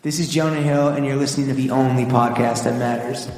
This is Jonah Hill, and you're listening to the only podcast that matters.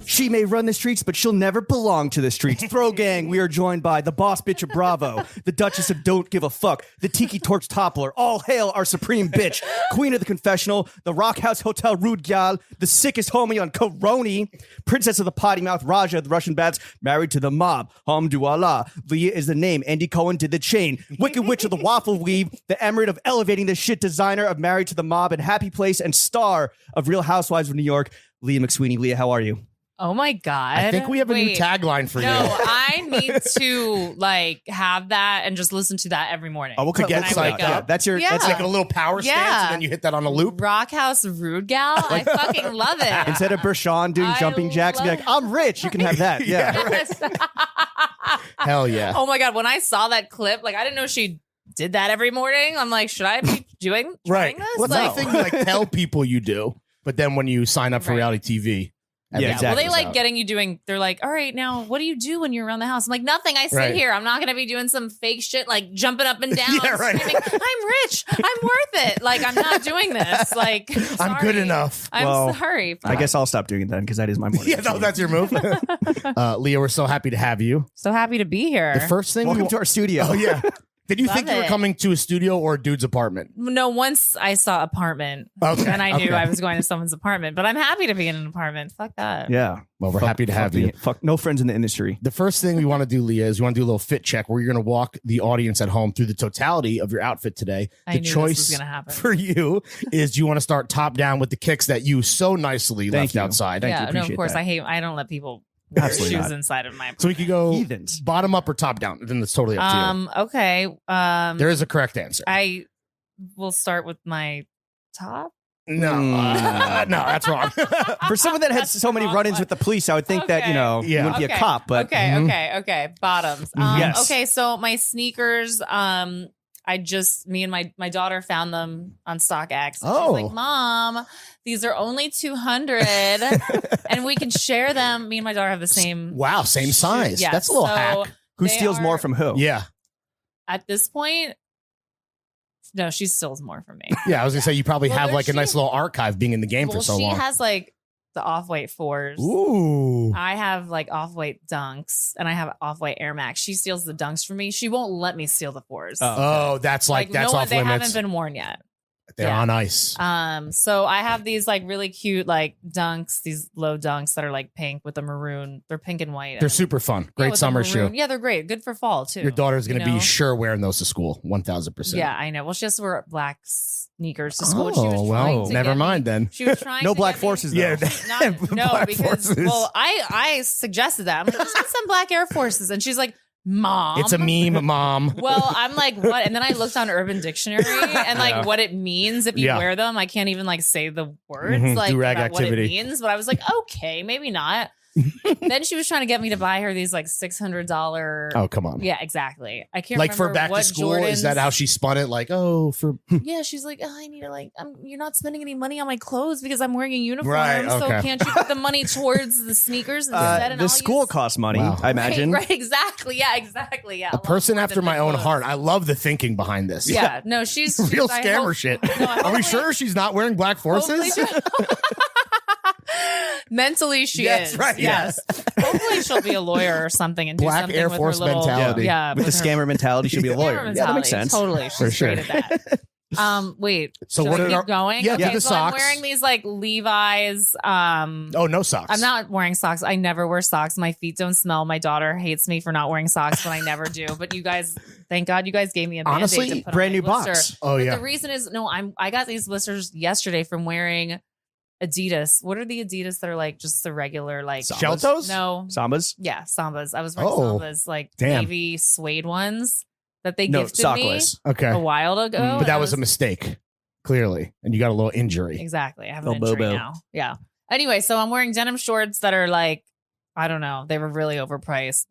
She may run the streets, but she'll never belong to the streets. Throw gang, we are joined by the boss bitch of Bravo, the Duchess of Don't Give a Fuck, the Tiki Torch Toppler. All hail our supreme bitch, Queen of the Confessional, the Rock House Hotel Rude Gal, the sickest homie on Coroni, Princess of the Potty Mouth Raja, the Russian Bats, married to the mob. Hamdulillah. Leah is the name. Andy Cohen did the chain. Wicked Witch of the Waffle Weave, the emirate of elevating the shit designer of Married to the Mob and Happy Place, and star of Real Housewives of New York, Leah McSweeney. Leah, how are you? Oh my God. I think we have a new tagline for you. No, I need to have that and just listen to that every morning. Oh, we'll get that's your Yeah. that's It's like a little power stance, and then you hit that on a loop. Rock House Rude Gal. I fucking love it. Instead of Bershawn doing jumping jacks, be like, I'm rich. You can have that. Yeah. Yes. Hell yeah. Oh my God. When I saw that clip, I didn't know she did that every morning. I'm like, should I be trying this? What's that thing you tell people you do, but then when you sign up for reality TV. Yeah, exactly. Well, they getting you doing, they're like, all right, now what do you do when you're around the house? I'm like, nothing. I sit here. I'm not going to be doing some fake shit like jumping up and down. Screaming, I'm rich. I'm worth it. I'm not doing this. I'm good enough. I'm sorry. I guess I'll stop doing it then because that is my morning. Yeah, no, that's your move. Leah, we're so happy to have you. So happy to be here. The first thing. Welcome to our studio. Oh, yeah. Did you think you were coming to a studio or a dude's apartment? No, once I saw apartment, and I knew I was going to someone's apartment. But I'm happy to be in an apartment. Fuck that. Yeah. Well, we're happy to have you. Fuck, no friends in the industry. The first thing we want to do, Leah, is we want to do a little fit check where you're going to walk the audience at home through the totality of your outfit today. I the knew choice this was gonna happen. for you is do you want to start top down with the kicks that you so nicely left outside? Yeah, no, of course. I don't let people Absolutely shoes not. inside of my apartment. So we could go Heathens. bottom up or top down. Then it's totally up to you. Okay. There is a correct answer. I will start with my top. No, no, that's wrong. For someone that had so many run-ins with the police, I would think that, you wouldn't be a cop. But Okay. Bottoms. Yes. Okay, so my sneakers, me and my daughter found them on StockX. She's like, Mom, these are only 200 and we can share them. Me and my daughter have the same. Wow, same size. Yeah, that's a little hack. Who steals more from who? Yeah. At this point, no, she steals more from me. Yeah, I was going to say, you probably have a nice little archive being in the game for so long. She has the off-white 4s. Ooh. I have off-white dunks and I have off-white Air Max. She steals the dunks from me. She won't let me steal the 4s. Oh, that's that's no, off they limits. haven't been worn yet. They're on ice. So I have these really cute dunks, these low dunks that are pink with the maroon. They're pink and white. They're super fun. Great summer shoe. Yeah, they're great. Good for fall too. Your daughter's going to be sure wearing those to school. 1000%. Yeah, I know. Well, she has to wear black sneakers to school. She was well, never mind then. She was trying. No to black get forces. Me, Though. No, because I suggested that. I'm like, let's get some black Air Forces, and she's like, Mom. It's a meme, Mom. Well, I'm like, what? And then I looked on Urban Dictionary and what it means if you wear them. I can't even say the words do-rag about activity. what it means. But I was like, okay, maybe not. Then she was trying to get me to buy her these $600. Oh, come on. Yeah, exactly. I can't remember for back what to school. Jordans... Is that how she spun it? For yeah, she's like, I need to you're not spending any money on my clothes because I'm wearing a uniform. Right, okay. So can't you put the money towards the sneakers instead? And the school costs money, I imagine. Right, exactly. Yeah, exactly. Yeah. A person after my own heart. I love the thinking behind this. Yeah. No, she's real scammer shit. No, are we sure she's not wearing black forces? Mentally, she is. Right, yes. Hopefully, she'll be a lawyer or something and do Black something Air with Force her little, mentality. Yeah, with the scammer mentality, she'll be a lawyer. Yeah, that makes sense. Totally, she's for sure. great at that. Wait. So should what I are keep going? Yeah, okay, do the so socks. I'm wearing these Levi's. Oh, no socks. I'm not wearing socks. I never wear socks. My feet don't smell. My daughter hates me for not wearing socks, but I never do. But you guys, thank God, you guys gave me a Band-Aid honestly to put brand on new my blister. box. Oh, but yeah. The reason is I got these blisters yesterday from wearing Adidas. What are the Adidas that are just the regular Shell toes? No. Sambas? Yeah, Sambas. I was wearing Sambas, damn. navy suede ones that they No, gifted sockless. me Okay. a while ago. But that was a mistake, clearly. And you got a little injury. Exactly. I have an Oh, injury Bobo. now. Yeah. Anyway, so I'm wearing denim shorts that are I don't know. They were really overpriced.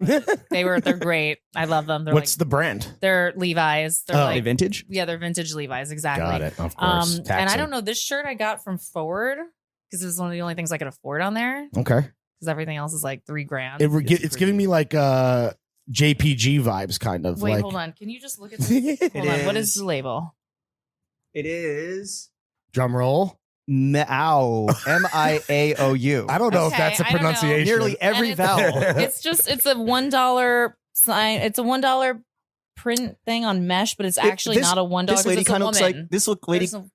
They're great. I love them. They're What's the brand? They're Levi's. They're Are they vintage? Yeah, they're vintage Levi's. Exactly. Got it. Of course. And I don't know. This shirt I got from Forward because it was one of the only things I could afford on there. Okay. Because everything else is like $3,000. It's giving me like JPG vibes, kind of. Wait, like, hold on. Can you just look at this? Hold on. What is the label? It is drum roll. Miao. MIAOU. I don't know if Okay, that's a I don't know. pronunciation. Nearly every And vowel. it's a $1 sign. It's a $1 print thing on mesh, but it's actually not a $1. This lady kind of looks like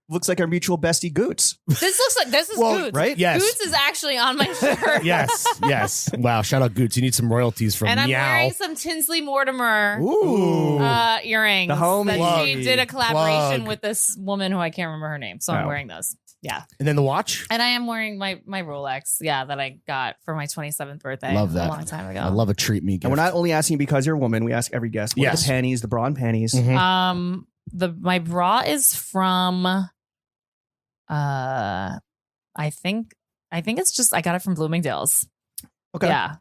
looks like our mutual bestie Goots. This is Goots, right? Yes. Goots is actually on my shirt. Yes. Wow. Shout out Goots. You need some royalties from And I'm Meow. wearing some Tinsley Mortimer Ooh. earrings. The homie. That she did a collaboration Plug. with this woman who I can't remember her name. So I'm wearing those. Yeah. And then the watch. And I am wearing my Rolex, that I got for my 27th birthday. Love that. A long time ago. I love a treat me gift. And we're not only asking because you're a woman. We ask every guest. What are the panties, the bra and panties? Mhm. My bra is from I think it's just I got it from Bloomingdale's. Okay. Yeah.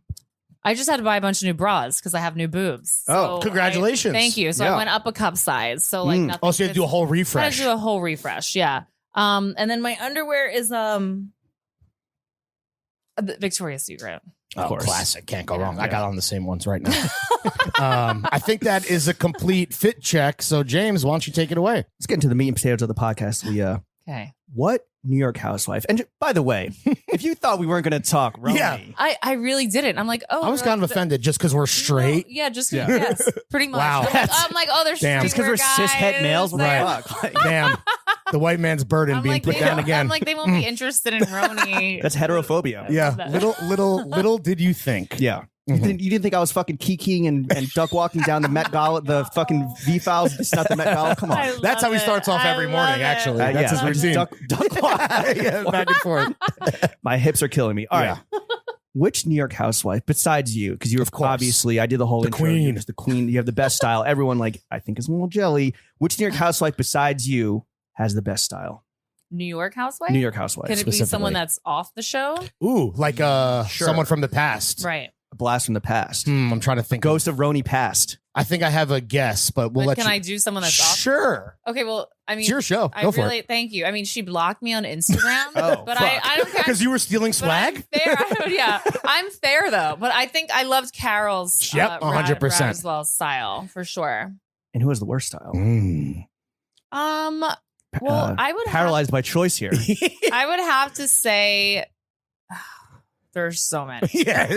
I just had to buy a bunch of new bras because I have new boobs. Oh, congratulations. Thank you. So Yeah. I went up a cup size. So like nothing. Oh, so you had to do a whole I had refresh. to do a whole refresh. Yeah. And then my underwear is Victoria's Secret. Oh, course. classic. Can't go wrong. I Yeah. got on the same ones right now. I think that is a complete fit check. So, James, why don't you take it away? Let's get into the meat and potatoes of the podcast, Leah. Okay. What New York housewife? And by the way, if you thought we weren't going to talk, Romy, Yeah. I really didn't. I'm like, oh, I was kind of offended just because we're straight. No, yeah, just Yeah. yes, pretty much. Wow. I'm like, oh, there's Damn. just because we're cishet males, what Right. the fuck? Damn. The white man's burden I'm being like, put they down don't- again. I'm like, they won't be interested in Roni. That's heterophobia. yeah. that. Little did you think. Yeah. You didn't think I was fucking kikiing and duck walking down the Met Gala, the fucking V-Files? It's not the Met Gala. Come I on. That's love how he it. starts off I every love morning, it. actually. That's yeah. his routine. Duck walk. Yeah, back and forth. My hips are killing me. All right. Which New York housewife, besides you, because you're Of course. obviously, I did the whole The intro. queen. You're just the queen. You have the best style. Everyone, I think is a little jelly. Which New York housewife, besides you, has the best style? New York housewife? New York housewife. Can it be specifically. someone that's off the show? Ooh, like Sure. someone from the past. Right. A blast from the past. I'm trying to think. Ghost of Roni past. I think I have a guess, but we'll But let can you. I do someone that's off? Sure. Okay, well, I mean, It's your show. I Go for really it. thank you. I mean, she blocked me on Instagram, Oh, but fuck. I don't care. Because you were stealing But I'm swag? fair. Yeah, I'm fair though. But I think I loved Carol's Yep, 100%. as well style for sure. And who has the worst style? Well, I would paralyzed by choice here. I would have to say there's so many. Yeah.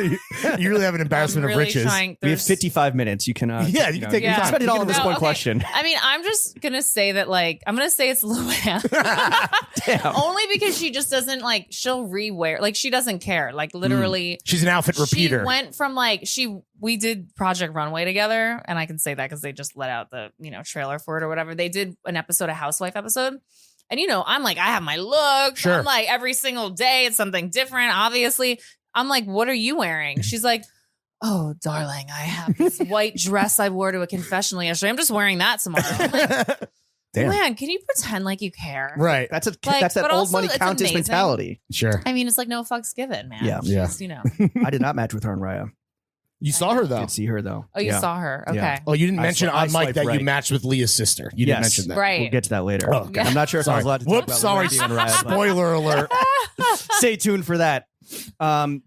You really have an embarrassment I'm of really riches. trying- We have there's- 55 minutes. You can Yeah, you can take your Yeah. time. spend it all on this No, one okay. question. I mean, I'm just gonna say that I'm gonna say it's Luann. Damn. Only because she just doesn't she'll rewear she doesn't care. Literally She's an outfit repeater. She went from we did Project Runway together, and I can say that because they just let out the trailer for it or whatever. They did an episode, a Housewife episode. And I'm I have my look. Sure. I'm every single day it's something different, obviously. I'm what are you wearing? She's like, oh, darling, I have this white dress I wore to a confessional yesterday. I'm just wearing that tomorrow. I'm like, Damn. man, can you pretend like you care? Right. That's that but old also money it's countess amazing. mentality. Sure. I mean, it's no fucks given, man. Yeah. Yeah. She's, I did not match with her and Raya. You saw her, I though. did see her though. Oh, you Yeah. saw her. Okay. Yeah. Oh, you didn't I mention swi- I on mic swiped that right. you matched with Leah's sister. You didn't mention that. Right. We'll get to that later. Oh, okay. I'm not sure if I was Sorry. allowed to Whoops, talk about sorry. Luann and Raya, but Spoiler alert. stay tuned for that.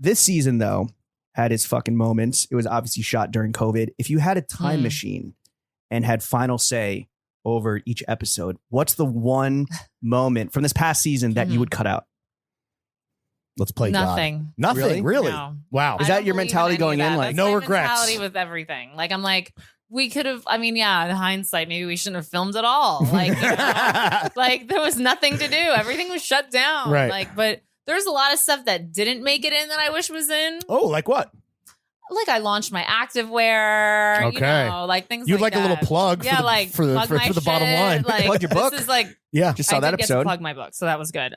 This season though had its fucking moments. It was obviously shot during COVID. If you had a time machine and had final say over each episode, what's the one moment from this past season that you would cut out? Let's play God. Nothing. Nothing? Really? No. Wow. Is I that don't your believe mentality any going of in? that. Like, That's no my regrets? mentality with everything. I'm we could have. I mean, yeah. In hindsight, maybe we shouldn't have filmed at all. There was nothing to do. Everything was shut down. Right. But there's a lot of stuff that didn't make it in that I wish was in. Oh, like what? I launched my activewear. Okay. Things. You'd like that. a little plug for Yeah, the, for the, plug for, my for the bottom shit, line. Plug your book. This is Yeah. just saw I that did get to episode. plug my book, so that was good.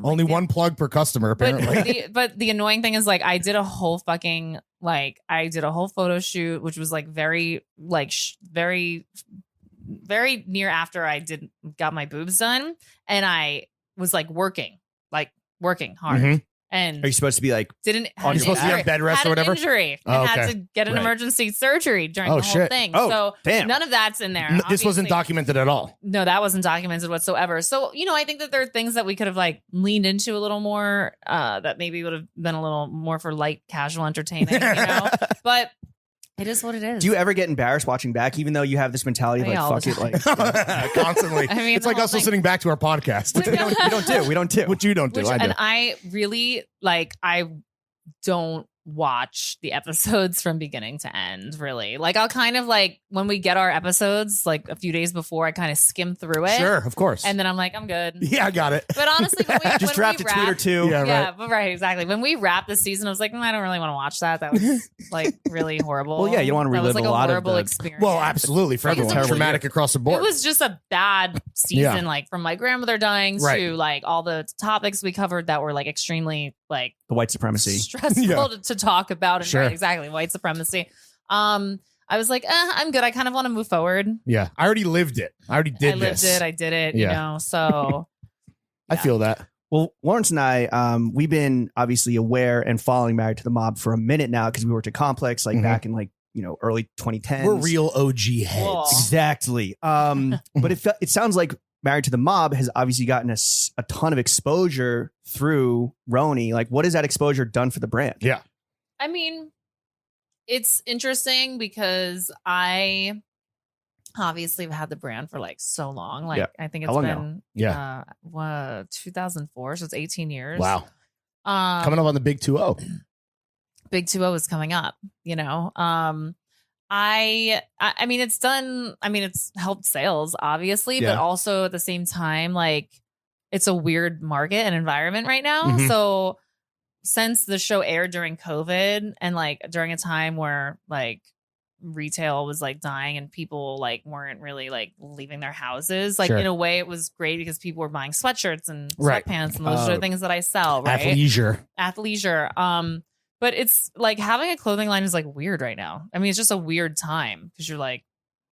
Only one plug per customer, apparently. But the annoying thing is I did a whole fucking I did a whole photo shoot, which was very very near after I got my boobs done, and I was working hard. And Are you supposed to be like didn't on You're supposed to be on bed rest had or whatever? An injury Oh, and had okay. to get an Right. emergency surgery during the whole shit. thing. Oh, So damn. none of that's in there. This wasn't obviously. documented at all. No, that wasn't documented whatsoever. So, I think that there are things that we could have like leaned into a little more that maybe would have been a little more for light, casual entertaining, But it is what it is. Do you ever get embarrassed watching back, even though you have this mentality of like, Yeah, all fuck the it, time. like Constantly. I mean, it's the like whole us thing. listening back to our podcast. we don't do. What you don't do, I do. And I really I don't watch the episodes from beginning to end, really. Like I'll kind of like when we get our episodes like a few days before, I kind of skim through it. Sure, of course. And then I'm like, I'm good. Yeah, I got it. But honestly, when we, Just when draft we a tweet or two. Yeah, Yeah, right. but right, exactly. When we wrapped the season, I was like, I don't really want to watch that. That was like really horrible. Well, yeah, you don't want to That was relive like a lot of horrible the- experience. Well, absolutely. For everyone, Terrible traumatic across the board. It was just a bad season, like from my grandmother dying Right. to like all the topics we covered that were like extremely like The white supremacy. stressful Yeah. to talk about. And Sure. right, exactly, white supremacy. I was like, I'm good. I kind of want to move forward. Yeah, I already lived it. I already did I lived this. it. I did it. Yeah. So I feel that. Well, Lawrence and I, we've been obviously aware and following Married to the Mob for a minute now because we worked at Complex like Mhm. back in like early 2010s. We're real OG heads. Cool. Exactly. But it sounds like Married to the Mob has obviously gotten a ton of exposure through Roni. Like, what has that exposure done for the brand? Yeah. I mean, it's interesting because I obviously have had the brand for like so long. Like Yeah. I think How it's long been Yeah. 2004, so it's 18 years. Wow. Um, Coming up on the big 2-0. Big 2-0 is coming up, I mean it's done, I mean it's helped sales obviously, Yeah. but also at the same time like it's a weird market and environment right now. Mhm. So since the show aired during COVID and like during a time where like retail was like dying and people like weren't really like leaving their houses, like Sure. in a way it was great because people were buying sweatshirts and Right. sweatpants and those are the things that I sell, right? Athleisure. But it's like having a clothing line is like weird right now. I mean, it's just a weird time because you're like,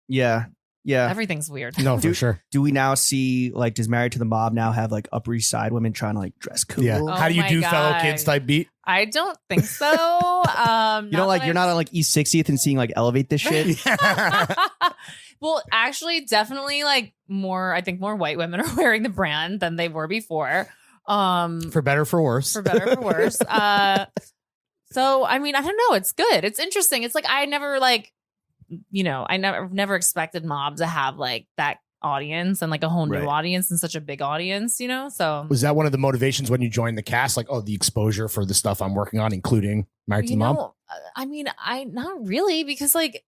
Yeah. everything's weird. No, for sure. Do we now see like does Married to the Mob now have like Upper East Side women trying to like dress cool? Yeah. Oh How do you my do fellow God. kids type beat? I don't think so. You don't like you're not on like East 60th and seeing like Elevate this shit. Well, actually, definitely like I think more white women are wearing the brand than they were before. For better or for worse. For better or for worse. So I mean, I don't know. It's good. It's interesting. It's like I never like, I never expected Mob to have like that audience and like a whole new Right. audience and such a big audience, So Was that one of the motivations when you joined the cast? Like, the exposure for the stuff I'm working on, including Married to the Mob? I mean, not really because like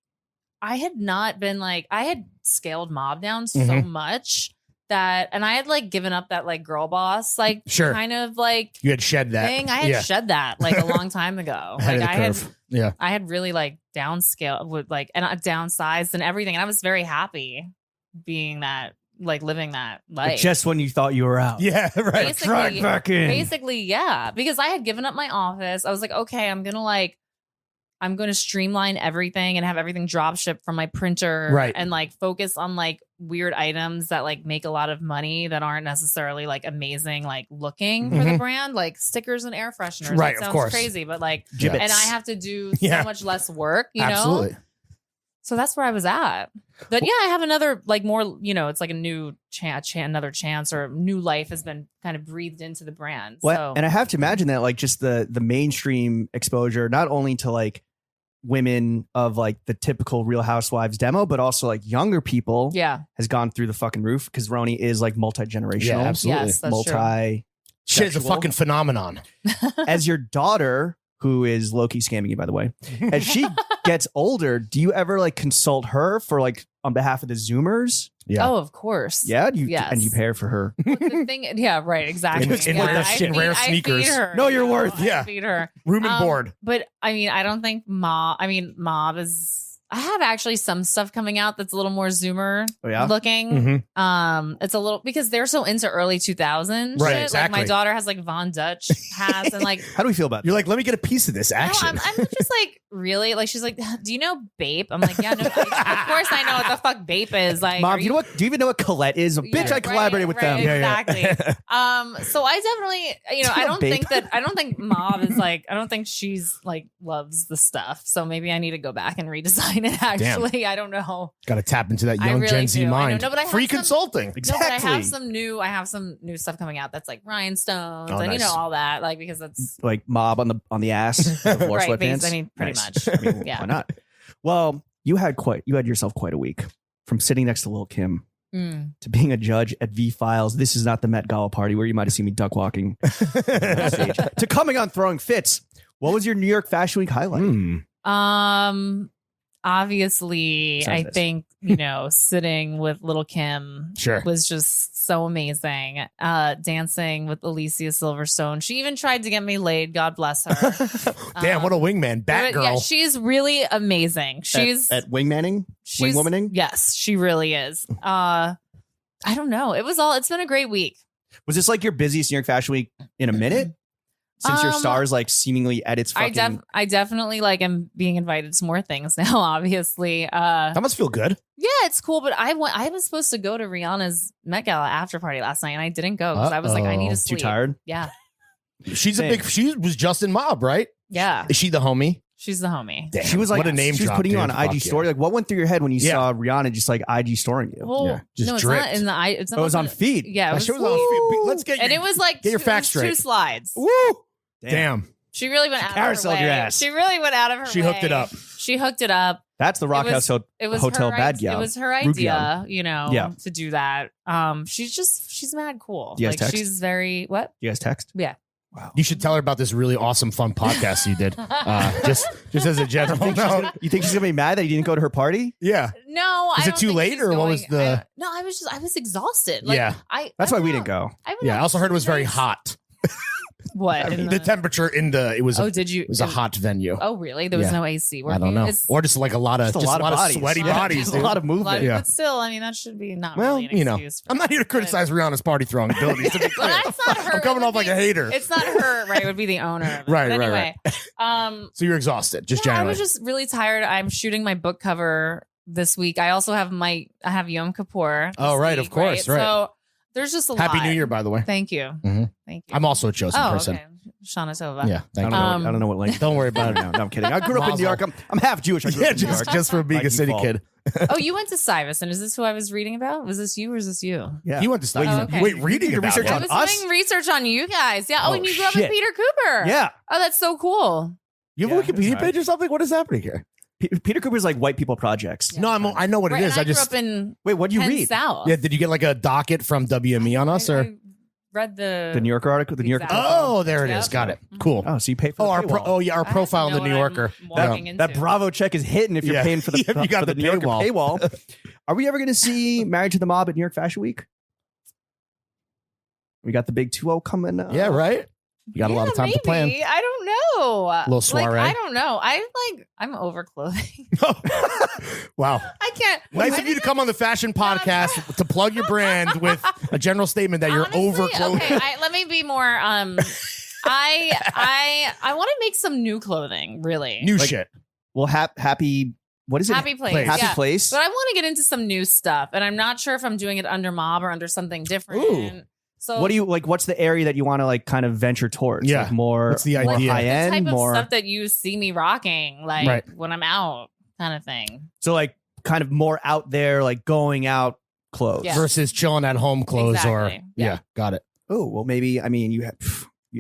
I had not been like I had scaled Mob down so Mhm. much that, and I had like given up that like girl boss like Sure. kind of like You had shed that. thing. I had Yeah. shed that like a long time ago. Ahead Like of the I curve. Yeah. had really like downscaled with like and downsized and everything, and I was very happy being that like living that life. Just when you thought you were out. Yeah, right. Basically- Drag back in. Basically, yeah, because I had given up my office. I was like, okay, I'm going to streamline everything and have everything drop shipped from my printer, Right. and like focus on like weird items that like make a lot of money that aren't necessarily like amazing like looking for the Mhm. brand, like stickers and air fresheners. Right, It of sounds course. crazy, but like, Gibbets. and I have to do so Yeah. much less work, you know? Absolutely. So that's where I was at. But yeah, I have another like more, it's like a new another chance or new life has been kind of breathed into the brand. Well, So and I have to imagine that like just the mainstream exposure, not only to like women of like the typical Real Housewives demo, but also like younger people yeah, has gone through the fucking roof because Roni is like multi-generational. Yeah, absolutely. yes, that's true. multi. Shit is a Sexual. fucking phenomenon. As your daughter, who is low-key scamming you, by the way, as she gets older, do you ever like consult her for like on behalf of the Zoomers? Yeah. Oh, of course. Yeah, Yes. and you pay her for her. But the thing, yeah, right, exactly. In yeah, with the rare sneakers. I feed her, Know your you worth. I Yeah. feed her. Room and board. But I mean, I don't think Mob is I have actually some stuff coming out that's a little more Zoomer looking. It's a little because they're so into early 2000s. Right, shit. exactly. Like my daughter has like Von Dutch hats and like. How do we feel about that? You're like, let me get a piece of this action. No, I'm just like, really? Like, she's like, do you know Bape? I'm like, yeah, no, of course I know what the fuck Bape is. Like, Mom, you know what? Do you even know what Colette is? Bitch, I collaborated with them. Exactly. So I definitely, I don't think Mom is like, I don't think she's like loves the stuff. So maybe I need to go back and redesign it. Actually, I don't know. Got to tap into that young really Gen Z do. mind. No, but I have free some- consulting. Exactly. No, but I have some new stuff coming out that's like rhinestones and nice. all that, like because that's Like mob on the ass, the floor right. sweatpants. I mean, pretty Nice. much. I mean, Yeah. Why not? Well, you had yourself quite a week from sitting next to Lil Kim to being a judge at V Files. This is not the Met Gala party where you might have seen me duck walking on stage. To coming on Throwing Fits. What was your New York Fashion Week highlight? Obviously, Besides I this. think, sitting with Little Kim was just so amazing. Dancing with Alicia Silverstone. She even tried to get me laid. God bless her. Damn, what a wingman. Batgirl. Yeah, she's really amazing. She's at wingmanning? Wingwomaning? Yes, she really is. I don't know. It's been a great week. Was this like your busiest New York Fashion Week in a minute? Since your star's like seemingly at its fucking... I definitely like am being invited to more things now, obviously. That must feel good. Yeah, it's cool, but I was supposed to go to Rihanna's Met Gala after party last night, and I didn't go because I was like, I need to sleep. Too tired? Yeah. She was just in Mob, right? Yeah. Is she the homie? She's the homie. Damn, she was like, what a name she was drop, putting you dude. on an IG Fuck story. yeah. Like, what went through your head when you saw Rihanna just like IG storing you? Well, just no, it's dripped. not in the it's not It was on feed. Yeah, That shit was on feed. Let's get and it was like get your facts two straight. slides. Woo! Damn. She really went out of her carouseled way. your ass. She really went out of her She way. hooked it up. She hooked it up. That's the Rock House It was Hotel her bad idea. gal. It was her idea, to do that. She's mad cool. Do you guys like text? she's very what? You guys text? Yeah. Wow. You should tell her about this really awesome, fun podcast you did. Just as a general note. You think she's gonna be mad that you didn't go to her party? Yeah. No, Is I it don't too think late, she's or what going- was the- I was exhausted. Like, Yeah. That's why we didn't go. Yeah. I also heard it was very hot. What? The temperature it was. Did you? It was a hot venue. Oh, really? There was Yeah. no AC. I don't know, or just like a lot of bodies. sweaty Yeah, bodies, just dude. a lot of movement. But, Yeah. but still, I mean, that should be not Well, really an excuse. I'm not here to criticize Rihanna's party throwing abilities. To be Well, clear. that's not her. I'm coming It off would like a hater. It's not her, right? It would be the owner. Of it. Right, But right, anyway, So you're exhausted, just yeah, I generally. was just really tired. I'm shooting my book cover this week. I also have Yom Kippur. Oh, this right, week, of course, right. So there's just a lot. Happy New Year, by the way. Thank you. Mhm. Thank you. I'm also a chosen person. Okay. Shana Tova. Yeah, I thank don't, you. know, I don't know what language. Don't worry about it. No, I'm kidding. I grew up in New York. I'm half Jewish. I grew Yeah, up in New York. just for being By a city default. kid. Oh, you went to Stuyvesant. Is this who I was reading about? Was this you or is this you? Yeah. He went to study. Oh, okay. Wait, reading You about research it. I on was us? doing research on you guys. Yeah. Oh, Oh, and you grew up shit. with Peter Cooper. Yeah. Oh, that's so cool. You have a Yeah, Wikipedia that's page or something? What is happening here? Peter Cooper's like white people projects. No, I know what Right, it is. and I I just grew up in Wait, what do you Penn read? South. yeah. Did you get like a docket from WME on us or? I read The New Yorker article. The New Yorker. Exactly. Oh, there it Yep. is. Got it. Cool. Oh, so you pay for Oh, the our paywall. our profile in the New Yorker. That Bravo check is hidden if you're Yeah. paying for the, If you got for the New Yorker paywall. paywall. Are we ever going to see Married to the Mob at New York Fashion Week? We got the big 2-0 coming up. Yeah, right. You got a lot of time to plan. I don't know. Little soiree. I don't know. I'm over clothing. Wow. I can't. Nice of you to come on the fashion podcast to plug your brand with a general statement that you're Honestly, over clothing. Okay, let me be more. I want to make some new clothing. Really, New Like- shit. Well, happy. What is it? Happy Place. Happy yeah. Place. But I want to get into some new stuff, and I'm not sure if I'm doing it under Mob or under something different. Ooh. So What do you like? What's the area that you want to like kind of venture towards? Yeah. Like more. What's the more idea? high the end, type of more. stuff that you see me rocking, like Right. when I'm out, kind of thing. So like kind of more out there, like going out clothes. Yeah. Versus chilling at home clothes or Exactly. yeah, Yeah. got it. Oh well, maybe. I mean, you have.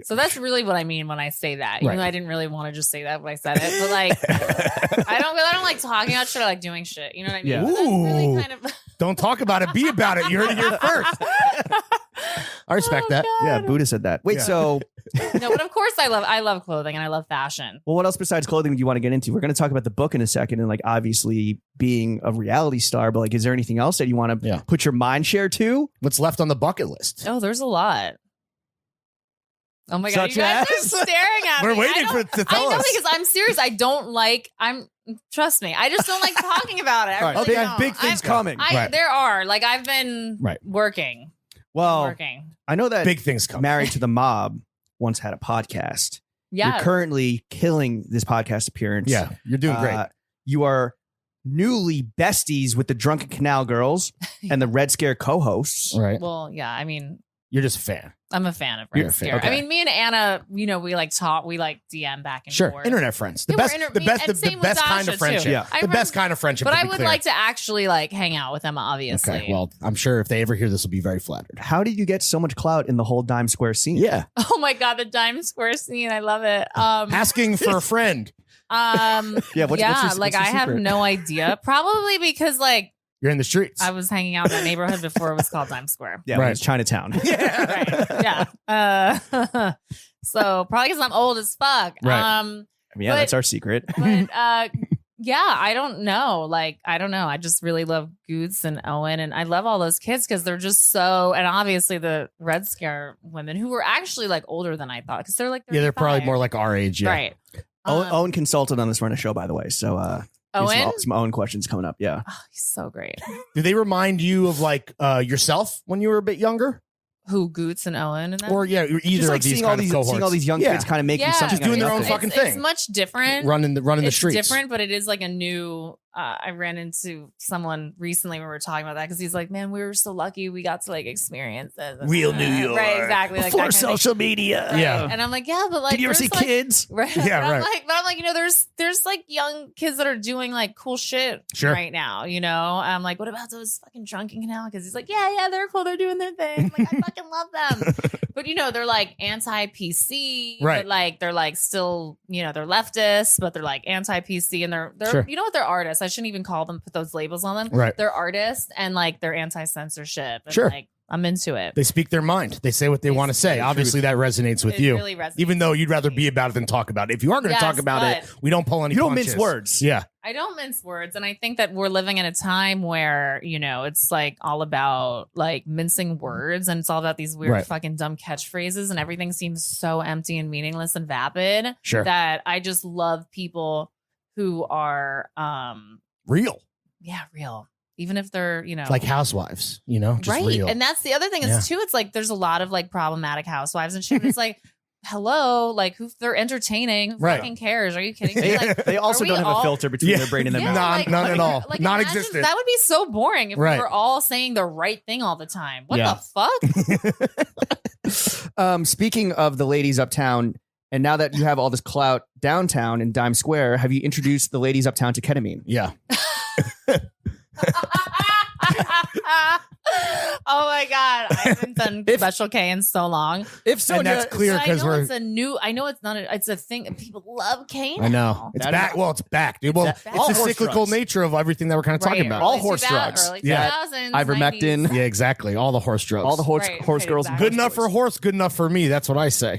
So that's really what I mean when I say that. Even Right. though I didn't really want to just say that when I said it, but like, I don't like talking about shit. I like doing shit. You know what I mean? Yeah. But that's really Ooh. kind of. Don't talk about it. Be about it. You heard it here first. I respect that. God. Yeah, Buddha said that. Wait, Yeah. so No, but of course I love clothing and I love fashion. well, what else besides clothing do you want to get into? We're going to talk about the book in a second, and like obviously being a reality star, but like, is there anything else that you want to Yeah. put your mind share to? What's left on the bucket list? Oh, there's a lot. Oh my god, Such you guys as? are staring at We're me. waiting I don't- to tell I know us. because I'm serious. I don't like. I'm trust me. I just don't like talking about it. I All right, really don't. big things coming. Right. There are. Like, I've been working. Well, I know that big things coming. Married to the Mob once had a podcast. Yeah. You're currently killing this podcast appearance. Yeah, you're doing great. You are newly besties with the Drunken Canal Girls and the Red Scare co-hosts. Right. Well, yeah. I mean, you're just a fan. I'm a fan of You're Red a fan. Scare. Okay. I mean, me and Anna, we like talk, we like DM back and Sure, forth. internet friends. The Yeah, best, we're the best, and the same with best kind Dasha, of friendship. too. Yeah. The best kind of friendship. But to I be would clear. like to actually like hang out with Emma, obviously. Okay, well, I'm sure if they ever hear this, will be very flattered. How did you get so much clout in the whole Dime Square scene? Yeah, Oh my God, the Dime Square scene. I love it. asking for a friend. Yeah, what's like the I have secret? no idea. Probably because like You're in the streets. I was hanging out in that neighborhood before it was called Dime Square. Yeah, Right. it's Chinatown. Right. Yeah. So probably because I'm old as fuck. Right. Yeah, But- that's our secret. But yeah, I don't know. Like, I don't know. I just really love Goots and Owen, and I love all those kids because they're just so. And obviously the Red Scare women who were actually like older than I thought because they're like Yeah, they're probably 35. more like our age. Yeah. Right. Owen consulted on this run of show, by the way. So Owen? some Owen questions coming up. Yeah. Oh, he's so great. Do they remind you of like yourself when you were a bit younger? Who, Goots and Owen and that? Or yeah, either Just like of these seeing kind of cohorts. seeing all these young Yeah. kids kind of making Yeah. something Just doing out their of own nothing. fucking thing. It's much different. running the It's streets. different, but it is like a new. I ran into someone recently when we were talking about that because he's like, "Man, we were so lucky we got to like experience this." Real New York. Right? Exactly. Like Before that kind of social media. thing. Yeah. And I'm like, yeah, but like, Did you ever there's, see like, kids? Right. Yeah, but right. I'm like, you know, there's like young kids that are doing like cool shit Sure. right now. You know, I'm like, what about those fucking Drunken Canal? Because he's like, yeah, they're cool. They're doing their thing. I'm like, I fucking love them. But you know, they're like anti-PC, Right. But like they're like still, you know, they're leftists, but they're like anti-PC, and they're Sure. you know what, they're artists. I shouldn't even call them, put those labels on them. Right. They're artists, and like they're anti-censorship. And, Sure. like I'm into it. They speak their mind. They say what they want to say. Obviously, that resonates with It you. really resonates Even though with you'd rather me. be about it than talk about it. If you are going to Yes, talk about it, we don't pull any You don't punches. mince words. Yeah. I don't mince words. And I think that we're living in a time where, you know, it's like all about like mincing words, and it's all about these weird Right. fucking dumb catchphrases, and everything seems so empty and meaningless and vapid Sure. that I just love people who are Real. real. Even if they're, you know, Like Housewives, you know? Just right. real. And that's the other thing is Yeah. too, it's like there's a lot of like problematic housewives and shit. But it's like, hello, like who, they're entertaining. Who Right. fucking cares? Are you kidding me? Like, They also are we don't have a all- filter between Yeah. their brain and their Yeah. mouth. None at all. Like, Non-existent. imagine- That would be so boring if Right. we were all saying the right thing all the time. What Yeah. the fuck? Speaking of the ladies uptown, and now that you have all this clout downtown in Dime Square, have you introduced the ladies uptown to ketamine? Yeah. Oh my god, I haven't done Special K in so long. If so, And that's clear So I because know we're. it's a new. I know it's not. It's a thing. People love K. I know. now. It's That back. is- Well, it's back, dude. Well, back. it's All the horse cyclical drugs. nature of everything that we're kind of talking Right, about. All early horse 2000s, drugs. early Yeah. 2000s, Ivermectin. 90s. Yeah, exactly. All the horse drugs. all the horse Right, horse right, girls. exactly. Good enough for a horse, good enough for me. That's what I say.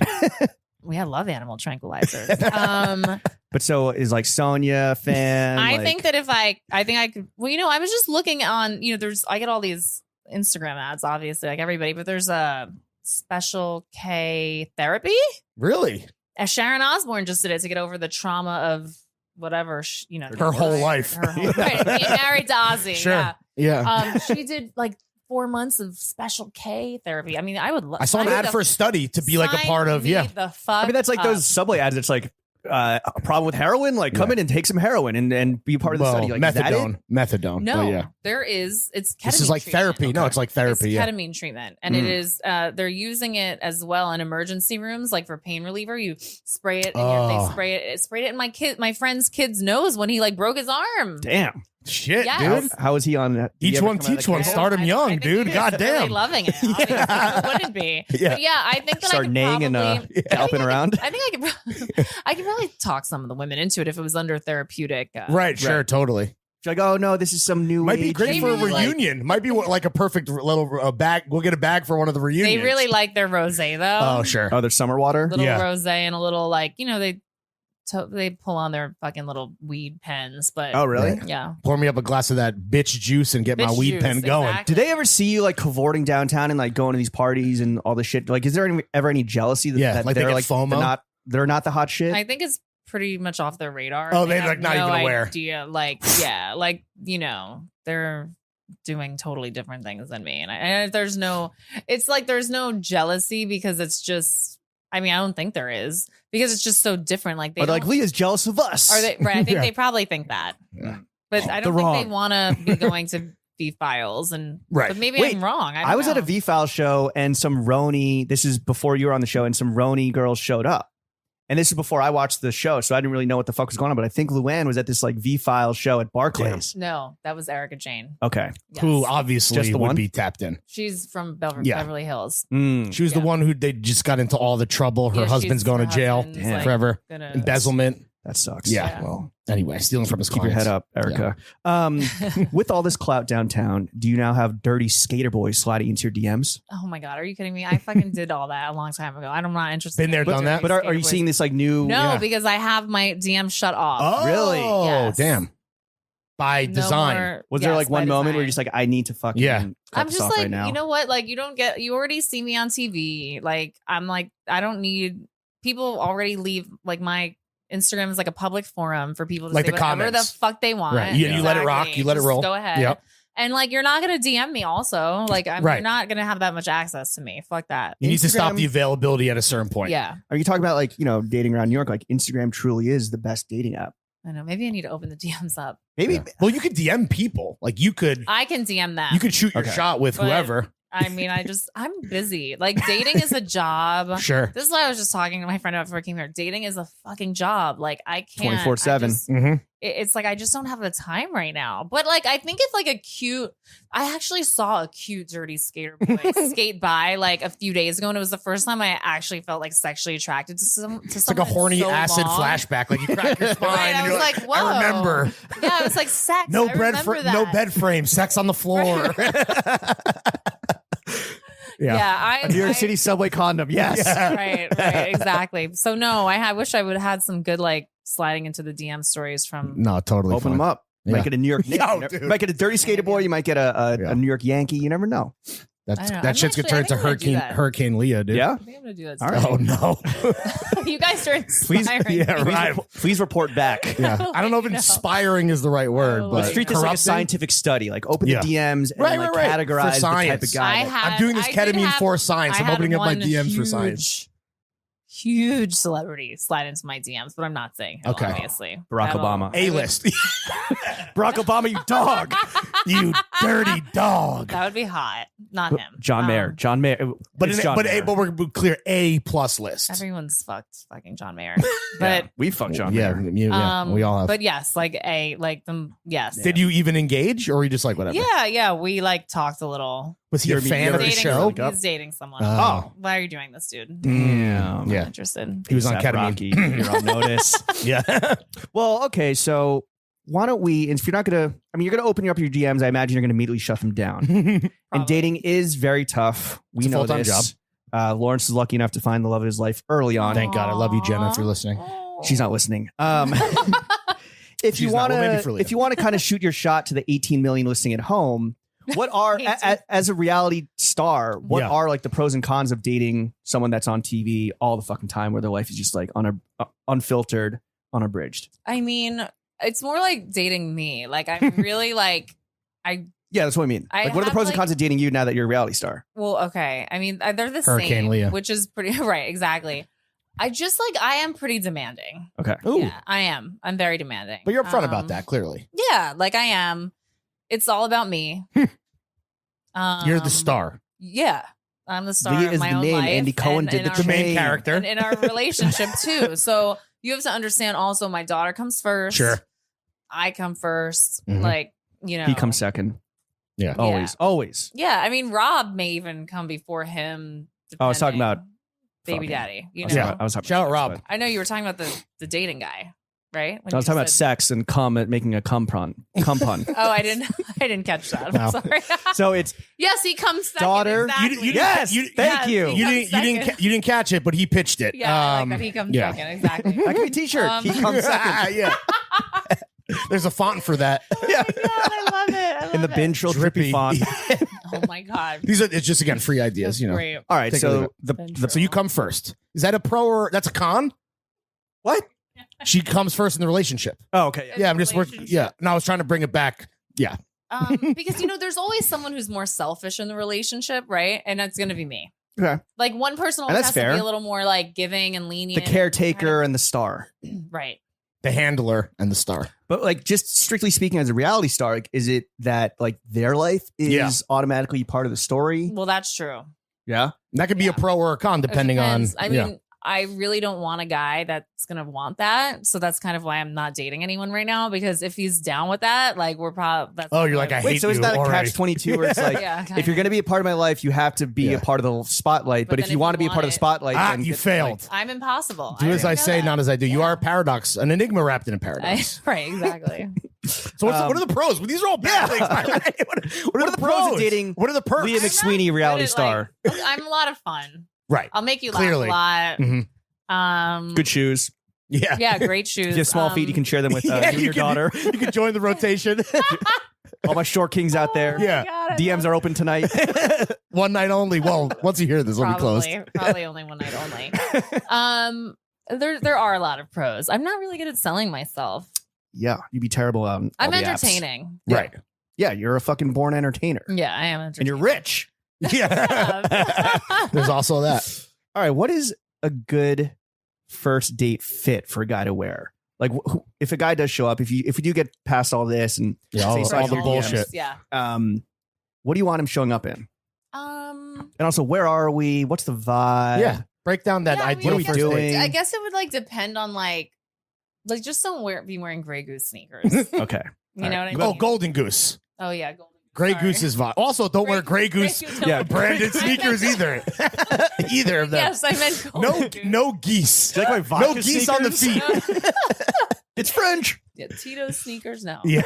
I love animal tranquilizers. But so is like Sonia fan. I like- think that if I think I could. Well, you know, I was just looking on. You know, I get all these Instagram ads, obviously, like everybody, but there's a Special K therapy. Really? Sharon Osbourne just did it to get over the trauma of whatever, you know, Her whole life. Her whole, right, being married to Ozzy. Sure. Yeah. Yeah. She did like 4 months of Special K therapy. I mean, I would love. I saw an ad for a study to be like a part of. Yeah. The fuck. I mean, that's like those Subway ads. It's like a problem with heroin. Like come in and take some heroin and be a part of the Well, study. Like is that it? methadone. No, But yeah. there is. It's ketamine. This is like treatment. therapy. No, it's like therapy. It's Yeah. ketamine treatment, and it is. They're using it as well in emergency rooms, like for pain reliever. You spray it, and Oh. they spray it. It sprayed it in my friend's kid's nose when he like broke his arm. Damn. Shit, Yes. dude. How is he on? Did he Each ever one come out of teach the one. cage? Start him I young, think dude. he is Goddamn. really loving it. Obviously. Who wouldn't be? Yeah. But yeah, I think that Start I could neighing and probably, galloping around. I think I could probably talk some of the women into it if it was under therapeutic. Right. Sure. Totally. She's like, oh no, this is some new. Might be age great They for a really like- reunion. Might be like a perfect little bag. We'll get a bag for one of the reunions. They really like their rosé though. Oh, sure. Oh, there's summer water. Little Yeah. rosé and a little like they pull on their fucking little weed pens, but Oh, really? yeah. Pour me up a glass of that bitch juice and get my Bitch weed juice, pen going. exactly. Do they ever see you like cavorting downtown and like going to these parties and all this shit? Like, is there ever any jealousy that, Yeah, that like they they're get like FOMO? they're not the hot shit? I think it's pretty much off their radar. Oh, they're have like not no even aware. idea. Like, yeah, like, you know, they're doing totally different things than me. And there's no jealousy because it's just, I mean, I don't think there is because it's just so different. Like, They're like, Leah's jealous of us. are they, right? I think Yeah. they probably think that. Yeah. But I don't They're think wrong. they want to be going to V-Files. And Right. but maybe Wait, I'm wrong. I was at a V-File show and some Roni, this is before you were on the show, and some Roni girls showed up. And this is before I watched the show, so I didn't really know what the fuck was going on. But I think Luann was at this like V-File show at Barclays. No, that was Erica Jane. Okay. Yes. Who obviously Just the would one? be tapped in. She's from Yeah. Beverly Hills. She was the Yeah. one who they just got into all the trouble. Her Yeah, husband's going to her jail husband's, Damn. like, forever. gonna- Embezzlement. That sucks. Yeah. Well, Anyway, stealing from his keep your clients. head up, Erica. With all this clout downtown, do you now have dirty skater boys sliding into your DMs? Oh my God, are you kidding me? I fucking did all that a long time ago. I'm not interested. Been there, in done that? But are you seeing this like new? No, Yeah. because I have my DM shut off. Oh, Really? Yes. damn. By No design. more- Was there yes, like one by moment where design. you're just like, I need to fucking Yeah. cut I'm this just off like, right now? you know what? Like, you already see me on TV. Like, I'm like, I don't need people already leave like my Instagram is like a public forum for people to Like say the whatever comments. the fuck they want. Right. You let it rock. You let it Just roll. Go ahead. Yep. And like, you're not gonna DM me. Also, like, Right. you're not gonna have that much access to me. Fuck that. You need to stop Instagram- the availability at a certain point. Yeah, Are you talking about like, you know, dating around New York? Like Instagram truly is the best dating app. I know. Maybe I need to open the DMs up. Maybe. Yeah. Well, you could DM people. Like you could I can DM them. you could shoot your Okay. shot with But- whoever. I mean, I'm busy. Like, dating is a job. Sure. This is what I was just talking to my friend about before I came here. Dating is a fucking job. Like, I can't. 24/7. Mm-hmm. It's like I just don't have the time right now. But like, I think if like I actually saw a cute dirty skater boy skate by like a few days ago, and it was the first time I actually felt like sexually attracted to someone. It's like a horny so acid long. flashback. Like you crack your spine. Right, and I you're was like, whoa. I remember. Yeah, it was like sex. No I bed remember no that. bed frame. Sex on the floor. Yeah, A New York City subway condom. Yes. Yeah. right, exactly. So no, I wish I would have had some good like sliding into the DM stories from. No, totally. Open them up. You Yeah. might get a New York Nick. Yo, You dude. might get a dirty skater boy. You might get a Yeah. New York Yankee. You never know. I don't know. That shit's gonna turn into I think I'm gonna do that. Hurricane Leah, dude. Yeah. I think I'm gonna do that. All right. Oh no. You guys are Please, inspiring. yeah, me. right. Please report back. Yeah. I don't know if I know. inspiring is the right word, Oh, but Let's treat this like a corrupting? scientific study. Like open Yeah. the DMs and Right, like right. categorize For the type science. of guy. that- I'm doing this I did ketamine have- for science. I I'm had opening up my one DMs for science. Huge celebrity slide into my DMs, but I'm not saying who, Okay. obviously. Barack That'll- Obama. A-list. Barack Obama, you dog. You dirty dog. That would be hot. Not him. John Mayer. John Mayer. But It's in, John but Mayer. we're clear A+ list. Everyone's fucked fucking John Mayer. Yeah, But we fucked John yeah, Mayer. we all have. But yes, yes. Did you even engage, or were you just like whatever? Yeah, we like talked a little. Was he a You're- fan you're of the Dating show? someone. He's dating someone. Oh. Why are you doing this, dude? Damn. I'm Yeah. not interested. He was on ASAP ketamine. Rocky, you're on notice. Yeah. Well, okay, so why don't we? If you're not gonna, I mean, you're gonna open up your DMs. I imagine you're gonna immediately shut them down. And Probably. dating is very tough. We It's a know full-time this. Lawrence is lucky enough to find the love of his life early on. Thank God. I love you, Jenna, if you're listening. She's not listening. If you She's not. want Well, maybe for to, Leah. if you want to kind of shoot your shot to the 18 million listening at home, what are as a reality star? What Yeah. are like the pros and cons of dating someone that's on TV all the fucking time, where their life is just like unfiltered, unabridged? I mean, it's more like dating me. Like I'm really like Yeah, that's what I mean. I Like, what are the have, pros and like- cons of dating you now that you're a reality star? well, okay. I mean, they're the Hurricane same, Leah. which is pretty right. Exactly. I just like I am pretty demanding. Okay. Ooh. Yeah, I am. I'm very demanding. But you're upfront about that, clearly. Yeah, like I am. It's all about me. You're the star. Yeah, I'm the star Leah of is my the own name. life. Andy Cohen and did in the our- The main chain. character. and in our relationship too. So you have to understand. Also, my daughter comes first. Sure. I come 1st. Mhm. Like you know, He comes second. Yeah. Always. Yeah, I mean, Rob may even come before him. Oh, I was talking depending. about baby fucking. daddy. You I was know, talking- I was talking Shout out about Rob. sex, I know you were talking about the dating guy, right? When but I was you talking about said- sex and cum at making a cum pun. Oh, I didn't catch that. No. I'm sorry. So it's Yes, he comes second. Daughter. Exactly. Yes, thank you. he comes second. You didn't catch it, but he pitched it. Yeah, I like that he comes yeah. second. Exactly. that could be a T-shirt. He comes second. Yeah. There's a font for that. Yeah. God, I love it. I love In the it. bin trill drippy font. Oh my God. These are. It's just again free ideas. You know. Great. All right, Take a look so at the Bin the So you come first. Is that a pro or that's a con? what? She comes first in the relationship. Oh, okay. Yeah, I'm just working. Yeah. No, I was trying to bring it back. Yeah. Because there's always someone who's more selfish in the relationship, right? And that's going to be me. Okay. Like one person And always that's has to be fair. a little more like giving and lenient. The caretaker and the star. Right. The handler and the star. But like, just strictly speaking, as a reality star, like, is it that like their life is automatically part of the story? Well, that's true. Yeah. And that could be a pro or a con, It depending on. depends. I mean, I really don't want a guy that's going to want that. So that's kind of why I'm not dating anyone right now, because if he's down with that, like we're probably. Oh, you're like, I hate Wait, so is you that a already. catch-22 where it's like, Yeah, if you're going to be a part of my life, you have to be a part of the spotlight. But if then you if want to you be a part of the want spotlight, then you it's failed. like- I'm impossible. Do as I know say, that. not as I do. You are a paradox, an enigma wrapped in a paradox. Right, exactly. So what are the pros? Well, these are all bad things. what are the pros of dating What are the perks? Leah McSweeney, reality star? I'm a lot of fun. Right. I'll make you Clearly. laugh a lot. Good shoes. Yeah. Yeah, great shoes. If you have small feet, you can share them with you and your daughter. You can join the rotation. All my short kings out there. Yeah. DMs are open tonight. One night only. Well, once you hear this, it'll be closed. Probably only one night only. There are a lot of pros. I'm not really good at selling myself. Yeah, you'd be terrible on all I'm the apps. entertaining. Right. Yeah, you're a fucking born entertainer. Yeah, I am And entertaining. you're rich. Yeah. There's also that. All right, what is a good first date fit for a guy to wear? Like, if a guy does show up, if we do get past all this and Yeah, all say the your bullshit. Yeah. what do you want him showing up in? And also, where are we? What's the vibe? Yeah. Break down that Yeah, I ideal mean, we first doing? date. I guess it would like depend on like just don't be wearing Grey Goose sneakers. You Okay. know what I mean? Oh, Golden Goose. Oh yeah, Golden. Grey Sorry. Goose is vibe. Also, don't wear Grey Goose Yeah, branded sneakers either. Either of them. Yes, I meant Golden Goose. No geese. Do you like my vodka No geese on the sneakers? feet. It's French. Yeah, Tito's sneakers. No. Yeah.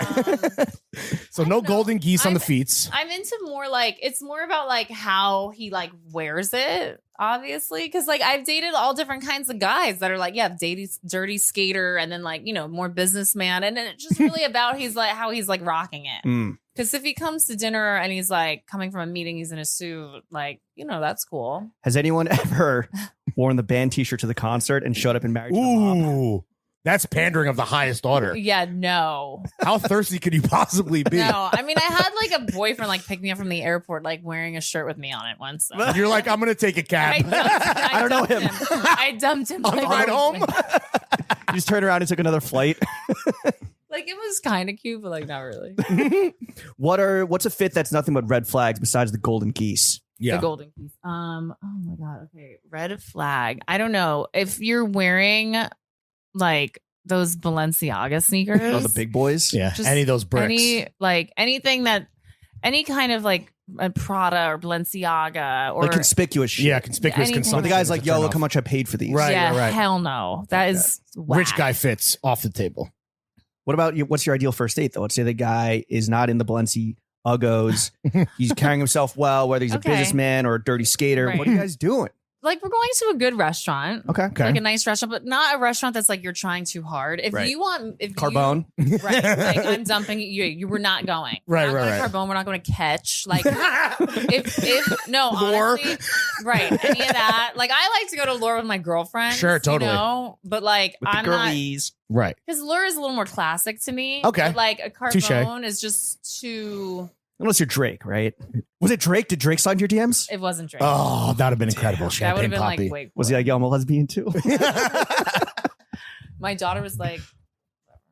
So no know. golden geese on the feet. I'm into more like it's more about like how he like wears it, obviously, because like I've dated all different kinds of guys that are like, yeah, dirty skater, and then like more businessman, and then it's just really about how he's like rocking it. Because if he comes to dinner and he's like coming from a meeting, he's in a suit, like that's cool. Has anyone ever worn the band T-shirt to the concert and showed up and married to the mob? Ooh. That's pandering of the highest order. Yeah, no. How thirsty could you possibly be? No, I mean, I had like a boyfriend like pick me up from the airport, like wearing a shirt with me on it once. So. You're like, I'm going to take a cab. I don't know him. I dumped him On the like, ride home? You just turned around and took another flight. Like it was kind of cute, but like not really. What's a fit that's nothing but red flags besides the golden geese? Yeah. The golden keys. Oh my god. Okay, red flag. I don't know if you're wearing like those Balenciaga sneakers. Oh, the big boys. Yeah. Just Any of those bricks. Anything that any kind of like a Prada or Balenciaga or Like conspicuous shit. Yeah, conspicuous anything. consumption. Where the guy's like, is a yo, turn look off. how much I paid for these. Right. yeah, right. hell no. That is Rich whack. guy fits off the table. What about you? What's your ideal first date, though? Let's say the guy is not in the Balenciagos. He's carrying himself well, whether he's a Okay. businessman or a dirty skater. Right. What are you guys doing? Like we're going to a good restaurant. Okay. Like a nice restaurant, but not a restaurant that's like you're trying too hard. If Right. you want, Carbone. right? Like I'm dumping you. You were not going. Right, We're not right, going right. to Carbone. We're not going to Catch. Like if no, Lure. honestly, right? Any of that. Like I like to go to Lure with my girlfriend. Sure, totally. But like With the I'm not girlies. Right. because Lure is a little more classic to me. Okay. But like a Touche. Carbone is just too. Unless you're Drake, right? Was it Drake? Did Drake slide your DMs? It wasn't Drake. Oh, that would have been incredible. that would Champagne have been poppy. like wait. Was he like, yo, I'm a lesbian too? My daughter was like.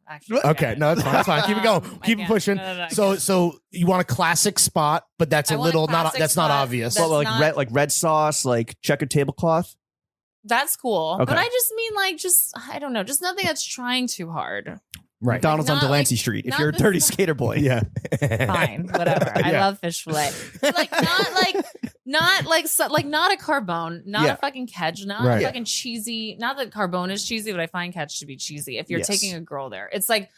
Actually, Okay, no, that's fine. That's fine. Keep it going. I Keep it can't. pushing. No, So you want a classic spot, but that's I a want a little not. classic That's not spot obvious. that's Well, not- like red sauce, like checkered tablecloth. That's cool. Okay. But I just mean like I don't know, just nothing that's trying too hard. Right. McDonald's on Not Delancey like- Street. If not you're a this- dirty skater boy. Yeah. Fine, whatever. I Yeah. love fish fillet. But like not a Carbone, not Yeah. a fucking Kedge, not Right. a fucking cheesy. Not that Carbone is cheesy, but I find Kedge to be cheesy. If you're Yes. taking a girl there, it's like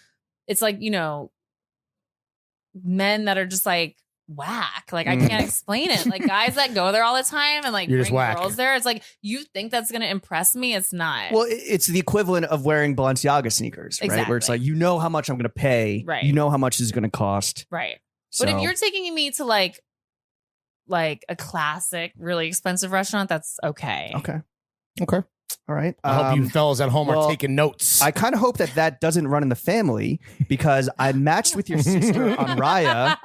men that are just like whack. Like I can't explain it. Like guys that go there all the time and like You're bring just whack. girls there. It's like you think that's gonna impress me. It's not. Well, it's the equivalent of wearing Balenciaga sneakers, right? Where it's Exactly. like, you know how much I'm going to pay. Right. You know how much this is going to cost. right. So, But if you're taking me to like a classic, really expensive restaurant, that's okay. okay. Okay. All right. I hope you fellas at home well, are taking notes. I kind of hope that doesn't run in the family because I matched with your sister on Raya.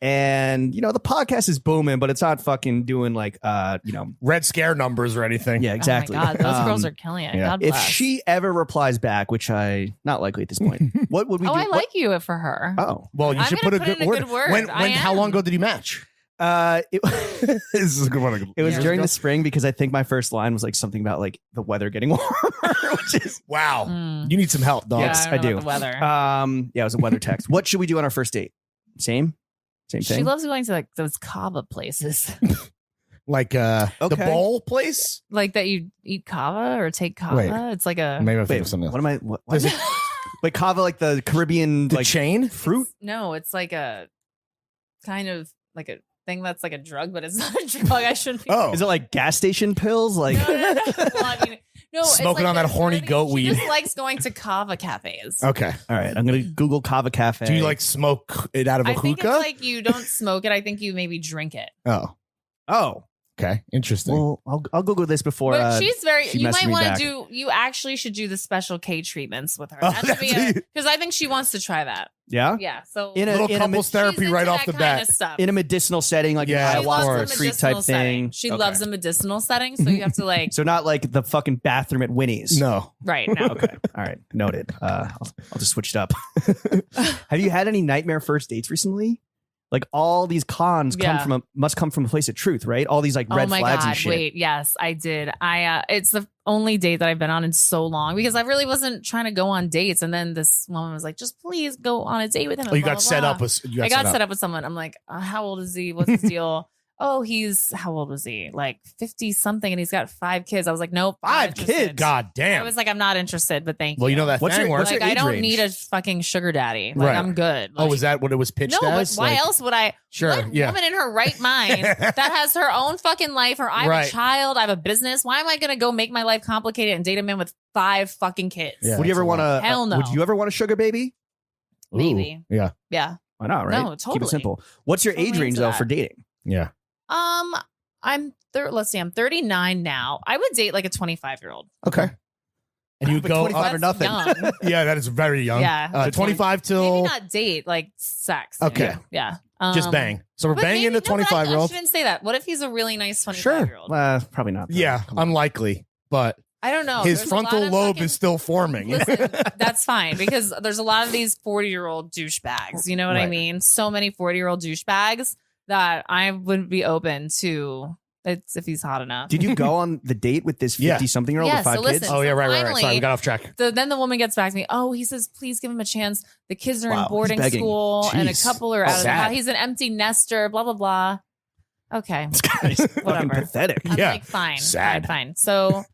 And, the podcast is booming, but it's not fucking doing like, Red Scare numbers or anything. Yeah, exactly. Oh my God, those girls are killing it. yeah. God If bless. she ever replies back, which not likely at this point, what would we do? I like you for her. Oh, Well, you I'm should gonna put a put in good a word. good word. When? I How am. long ago did you match? it, This is a good one. it was Yeah. during the spring because I think my first line was like something about like the weather getting warmer, which is Wow. Mm. You need some help, dog. Yes, Yeah, I don't know do. about the weather. yeah, it was a weather text. What should we do on our first date? Same thing. She loves going to like those kava places, Like the Okay. bowl place? like that you eat kava or take kava. Wait. It's like a Maybe I think Wait, of something else. what am I? What? Is it Wait, kava like the Caribbean the like chain? fruit? no, it's like a kind of like a thing that's like a drug, but it's not a drug. I shouldn't be. Oh. Is it like gas station pills? Like No. Well, I mean, no, it's Smoking like on that there's horny already- goat she weed. just likes going to kava cafes. Okay. all right, I'm gonna Google kava cafe. Do you like smoke it out of a I think it's hookah? like you don't smoke it. I think you maybe drink it. Oh, Oh, okay. Interesting. well, I'll Google this before. But she's very. she You messaged might me want back. to do. You actually should do the special K treatments with her. Oh, That should be that's- because I think she wants to try that. Yeah, Yeah. So In a- Little in a couples she's therapy into right off that the kind bat. of stuff. in a medicinal setting, like Yeah, an She loves ayahuasca a retreat medicinal type setting. thing. She Okay. loves a medicinal setting, so you have to like. So not like the fucking bathroom at Winnie's. No. Right. No. Okay. All right. Noted. I'll just switch it up. Have you had any nightmare first dates recently? Like all these cons Yeah. must come from a place of truth, right? All these like red Oh my flags God. and shit. Wait. Yes, I did. It's the only date that I've been on in so long because I really wasn't trying to go on dates. And then this woman was like, just please go on a date with him. Oh, you blah, got blah, set blah. up with. You I got set set up with someone. I'm like, how old is he? What's his deal? Oh, he's how old was he? Like 50 something, and he's got 5 kids. I was like, nope, not 5 interested. kids? God I damn. was like, I'm not interested, but thank Well, you know that What's thing your- works. what's like, your I age don't range? need a fucking sugar daddy. Like, Right. I'm good. Oh, Like, was that what it was pitched no? But as? why Like- else would I? Sure. What Yeah. woman in her right mind that has her own fucking life, or I have Right. a child, I have a business. Why am I gonna go make my life complicated and date a man with 5 fucking kids? Yeah. Would you that's ever a want lot. to? Hell no. Would you ever want a sugar baby? Maybe. Ooh, yeah. Yeah. Why not? Right? No, Keep totally. it simple. What's your Totally age range into though that. for dating? Yeah. Let's see, I'm 39 now. I would date like a 25-year-old. Okay. And you But go 25 up. or nothing. Young. Yeah, that is very young. Yeah. Uh, 25 till Maybe not date, like sex. Okay. Yeah. just bang. So we're But banging maybe- a 25 year I old. shouldn't say that. What if he's a really nice 25 Sure. year old? Probably not. though. Yeah, Come on. unlikely. But I don't know. his There's a frontal lot of lobe fucking- is still forming. Listen, that's fine because there's a lot of these 40-year-old douchebags. You know what I Right. mean? So many 40-year-old douchebags that I wouldn't be open to. It's if he's hot enough. Did you go on the date with this Yeah. 50-something-year-old Yeah, with 5 so kids? listen. Oh yeah, right. Finally- Sorry, we got off track. So then the woman gets back to me. Oh, he says, please give him a chance. The kids are Wow, in he's boarding begging. school and a Jeez. couple are out of the sad. house. He's an empty nester, blah, blah, blah. Okay. This guy's fucking Whatever. pathetic. I'm Yeah. like, fine. Sad. Fine. So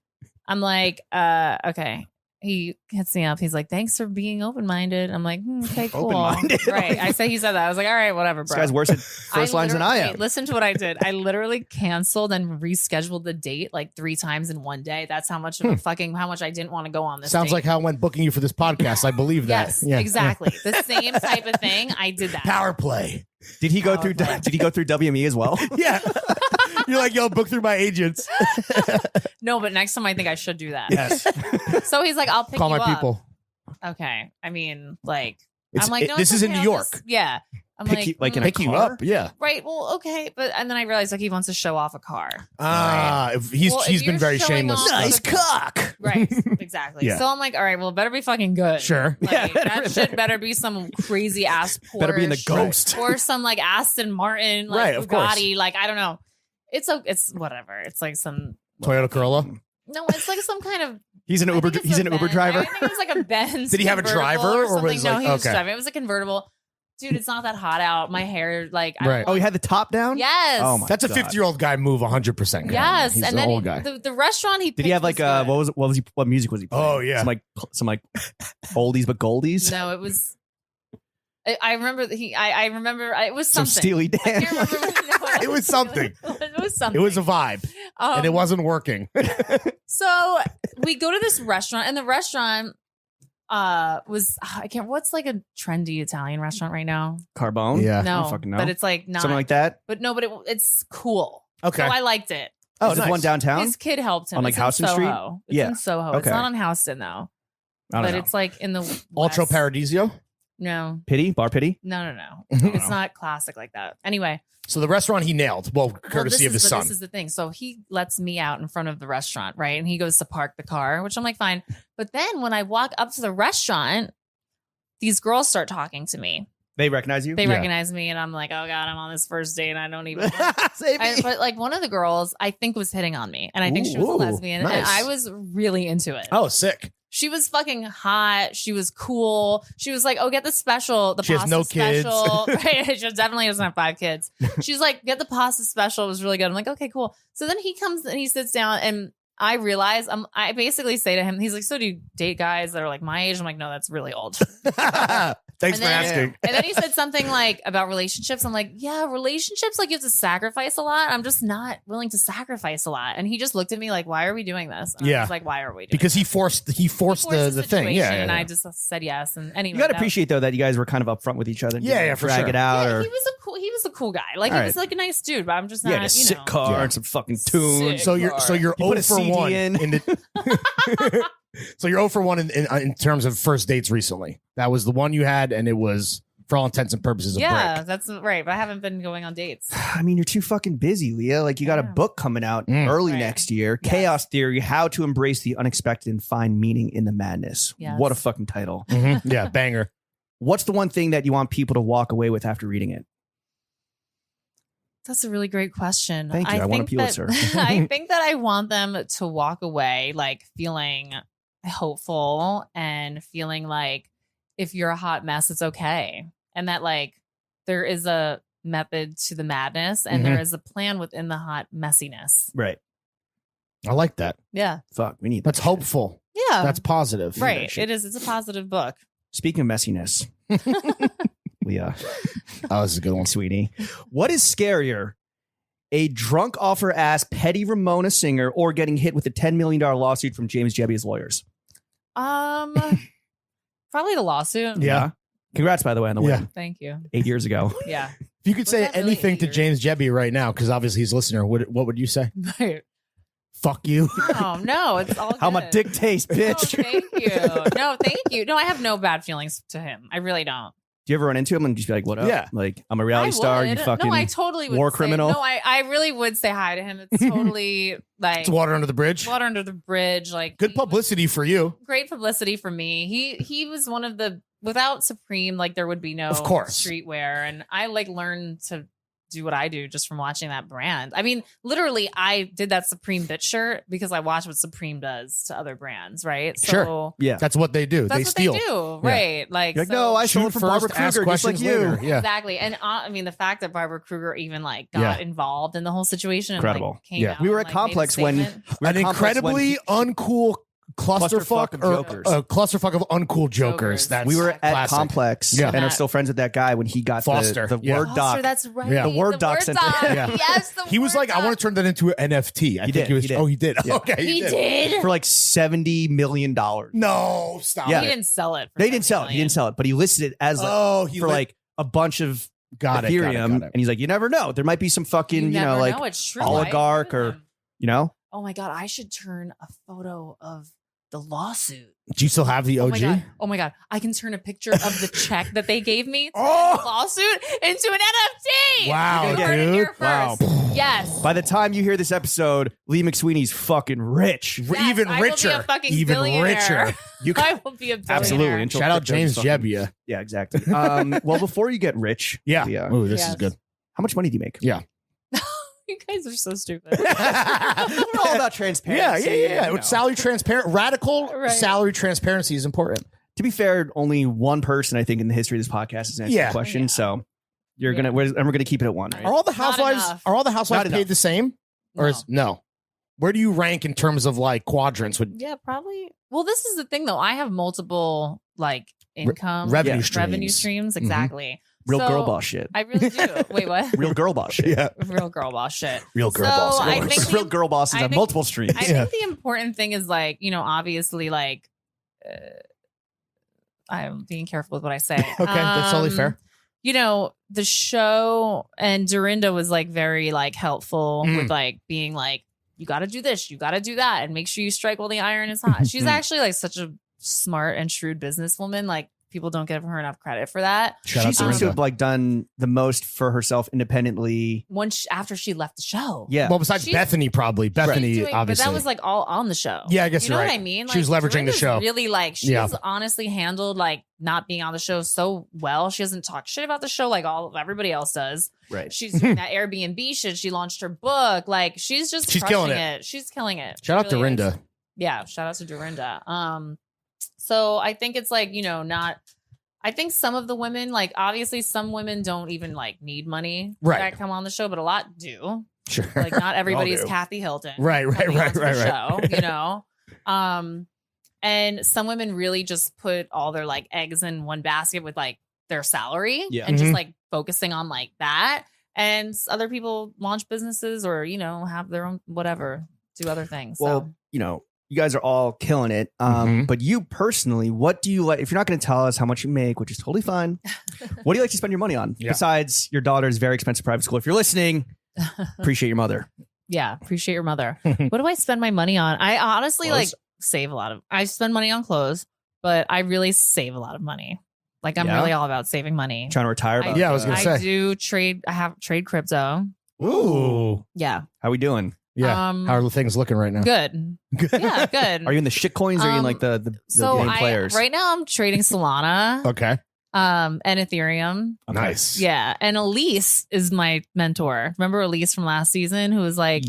I'm like, okay. He hits me up. He's like, thanks for being open-minded. I'm like, okay, cool. Open-minded? Right. He said that. I was like, all right, whatever, This bro. guy's worse at first lines than I literally- am. Listen to what I did. I literally canceled and rescheduled the date like 3 times in one day. That's how much of a fucking, how much I didn't want to go on this Sounds date. like how I went booking you for this podcast. I believe that. Yes, Yeah. exactly. The same type of thing. I did that. Power play. Did he go Oh, through? okay. Did he go through WME as well? Yeah. You're like, yo, book through my agents. No, but next time I think I should do that. Yes. So he's like, I'll pick Call you my up. people. Okay. I mean, like, It's- I'm like, no, this it's is in okay, New I'll York. just- yeah. I'm Pick like, you- like in a Pick you car? up. Yeah. right. Well, okay. But, and then I realized like he wants to show off a car. He's Well, if been you're very showing shameless. off- Nice cock. Right. Exactly. Yeah. So I'm like, all right, well, it better be fucking good. Sure. Like, Yeah, that shit better be some crazy ass Porsche. Better be in the Ghost. Or some like Aston Martin, like Right, of course. Bugatti. Like, I don't know. It's whatever. It's like some, Toyota Corolla. no, it's like some kind of, He's an I Uber. think it's He's a an Uber Benz. driver. I think it was like a Benz. Did he have a convertible driver, or something. was no, like- he was okay. driving. It was a convertible. Dude, it's not that hot out. My hair, like, I Right. don't Oh, he want- had the top down. yes. Oh my That's a God. 50-year-old guy move 100%. Yes, He's and an then old guy. the restaurant he Did he have like what music was he playing? Oh, yeah. some like oldies but goldies. No, it was. I remember that I remember it was Some something. Steely I Dan. can't remember. No, It was something. It was something. It was a vibe, and it wasn't working. So we go to this restaurant, and the restaurant was I can't. What's like a trendy Italian restaurant right now? Carbone. Yeah. I No, don't fucking know. but it's like not Something like that. But no, but it's cool. Okay. So I liked it. Oh, is this one downtown? His kid helped him. On like It's Houston in Street? Soho. It's Yeah. in Soho. Okay. It's not on Houston though. I don't But know. it's like in the Ultra west. Paradiso. No. Pity? Bar Pity? No. It's not classic like that. Anyway. So the restaurant he nailed. Well, courtesy of his son. This is the thing. So he lets me out in front of the restaurant, right? And he goes to park the car, which I'm like, fine. But then when I walk up to the restaurant, these girls start talking to me. They recognize you? They recognize me, and I'm like, oh God, I'm on this first date, and I don't even know. Save me. But like one of the girls, I think was hitting on me, and I think she was a lesbian, and nice. I was really into it. Oh, sick. She was fucking hot. She was cool. She was like, "Oh, get the special, the She has pasta no kids. special." Right? She definitely doesn't have 5 kids. She's like, "Get the pasta special. It was really good." I'm like, "Okay, cool." So then he comes and he sits down, and I realize I basically say to him, he's like, "So do you date guys that are like my age?" I'm like, "No, that's really old." Thanks And for then- asking. And then he said something like about relationships. I'm like, yeah, relationships, like you have to sacrifice a lot. I'm just not willing to sacrifice a lot. And he just looked at me like, why are we doing this? And I Yeah. was like, why are we doing Because this? he forced the thing. situation, Yeah. And I just said yes. And anyway, You got to that- appreciate, though, that you guys were kind of upfront with each other. and Yeah, didn't yeah, for drag sure. it out. Yeah, or, he was a cool guy. Like All he was right. like a nice dude, but I'm just not, yeah, a sick know. car Yeah. and some fucking tunes. Sick. So you're You put 0 a for CD 1 in. the So you're 0 for 1 in terms of first dates recently. That was the one you had, and it was, for all intents and purposes, a Yeah, break. that's right. But I haven't been going on dates. I mean, you're too fucking busy, Leah. Like, you got a Yeah. book coming out Mm. early Right. next year. Yes. Chaos Theory, How to Embrace the Unexpected and Find Meaning in the Madness. Yes. What a fucking title. Mhm. Yeah, banger. What's the one thing that you want people to walk away with after reading it? That's a really great question. Thank you. I won a think that- Pulitzer. I think that I want them to walk away like feeling hopeful and feeling like if you're a hot mess, it's okay. And that like there is a method to the madness and there is a plan within the hot messiness. Right. I like that. Yeah. Fuck, we need That's that shit. hopeful. Yeah. That's positive. right. shit. It is. It's a positive book. Speaking of messiness, Leah Oh, this is a good one. McSweeney, what is scarier? A drunk offer ass petty Ramona singer or getting hit with a $10 million lawsuit from James Jebbia's lawyers? Probably the lawsuit. Yeah. Congrats, by the way, on the win. Thank you. 8 years ago. Yeah. If you could Was say that really anything 8 to years? James Jebby right now, because obviously he's a listener, what would you say? Right. Fuck you. Oh no, it's all How my good. dick tastes, bitch. No, thank you. No, thank you. No, I have no bad feelings to him. I really don't. Do you ever run into him and just be like, what up? Yeah. Like, I'm a reality star. You would. fucking No, I totally would. war say- criminal. No, I really would say hi to him. It's totally like It's water under the bridge. water under the bridge. Like Good he was- publicity for you. Great publicity for me. He was one of the without Supreme, like there would be no Of course. streetwear. And I like learned to do what I do just from watching that brand. I mean, literally, I did that Supreme bitch shirt because I watched what Supreme does to other brands, right? So Sure. Yeah. That's what they do. that's They what steal. they do, right? Like, You're like, so- no, I Shoot sold from Barbara first, ask Kruger, just like questions you. later. Yeah. Exactly. And I mean, the fact that Barbara Kruger even like got Yeah. involved in the whole situation. And, Incredible. Like, came Yeah. out We were and, at like, made a Complex when statement. we were An at Complex incredibly uncool clusterfuck of or jokers. a clusterfuck of uncool jokers. Jokers. That's We were at classic. Complex Yeah. and are That- still friends with that guy when he got Foster. the Yeah. Word Foster, doc. that's right. Yeah. The Word doc sent doc. it. Yeah. Yes, the He was Word like, I want to doc. turn that into an NFT. I He think did, he was. he did. Oh, he did. Yeah. Okay, He did. for like $70 million. No, stop. Yeah. He didn't sell it. For They didn't sell it. He didn't sell it, but he listed it as like, Oh, he for like a bunch of got it. Ethereum. Got it. And he's like, you never know. There might be some fucking, You you know, never like, know. It's true. oligarch I agree or- with him. you know? Oh my god, I should turn a photo of the lawsuit. Do you still have the Oh OG? my god. Oh my god. I can turn a picture of the check that they gave me to Oh! the lawsuit into an NFT. Wow, You heard it here dude. first. Wow. Yes. By the time you hear this episode, Leah McSweeney's fucking rich. Yes, Even I will be richer. a fucking Even billionaire. richer. You I will be a billionaire. absolutely. And she'll Shout out crypto James just fucking- Jebbia. Yeah, exactly. Well, before you get rich, Yeah. Leah, Ooh, this Yes. is good. how much money do you make? Yeah. You guys are so stupid. We're all about transparency. Yeah. you know. With salary transparent, radical Right. salary transparency is important. To be fair, only one person I think in the history of this podcast has answered Yeah. the question. Yeah. So you're Yeah. we're gonna keep it at one. Right? Are all the Not housewives enough. Not paid enough. the same? Or No. is no? Where do you rank in terms of like quadrants with Yeah, probably. Well, this is the thing though. I have multiple like income revenue Yeah. streams? revenue streams. Mhm. Exactly. Real So, girl boss shit. I really do. Wait, what? Real girl boss shit. Yeah. Real girl boss shit. Real girl So, boss. I of course. think Real girl bosses I have think- multiple streams. I think the important thing is like, you know, obviously like I'm being careful with what I say. Okay, that's totally fair. You know, the show and Dorinda was like very like helpful Mm. with like being like, you got to do this, you got to do that, and make sure you strike while the iron is hot. She's actually like such a smart and shrewd businesswoman. Like people don't give her enough credit for that. She seems to have like done the most for herself independently after she left the show. Yeah. Well, besides Bethany, probably. Bethany, obviously. But that was like all on the show. Yeah, I guess you know you're right. what I mean? Like, she was leveraging the show. Really, like she's honestly handled like not being on the show so well. She doesn't talk shit about the show like everybody else does. Right. She's doing that Airbnb shit. She launched her book. Like she's crushing killing it. She's killing it. Shout out to Dorinda. Yeah, shout out to Dorinda. So I think it's like, I think some of the women, like obviously some women don't even like need money that come on the show, but a lot do. Sure. Like not everybody is Kathy Hilton. Right. Show, and some women really just put all their like eggs in one basket with like their salary and just like focusing on like that. And other people launch businesses or, have their own whatever, do other things. Well, you guys are all killing it. But you personally, what do you like? If you're not going to tell us how much you make, which is totally fine, what do you like to spend your money on? Yeah. Besides your daughter's very expensive private school. If you're listening, appreciate your mother. Yeah, appreciate your mother. What do I spend my money on? I honestly like save a lot of. I spend money on clothes, but I really save a lot of money. Like I'm really all about saving money. Trying to retire? I was going to say. I do trade. I have trade crypto. Ooh. Yeah. How we doing? Yeah. How are things looking right now? Good. Yeah, good. Are you in the shit coins or are you in like the game players? Right now I'm trading Solana. Okay. And Ethereum. Okay. Nice. Yeah. And Elise is my mentor. Remember Elise from last season who was like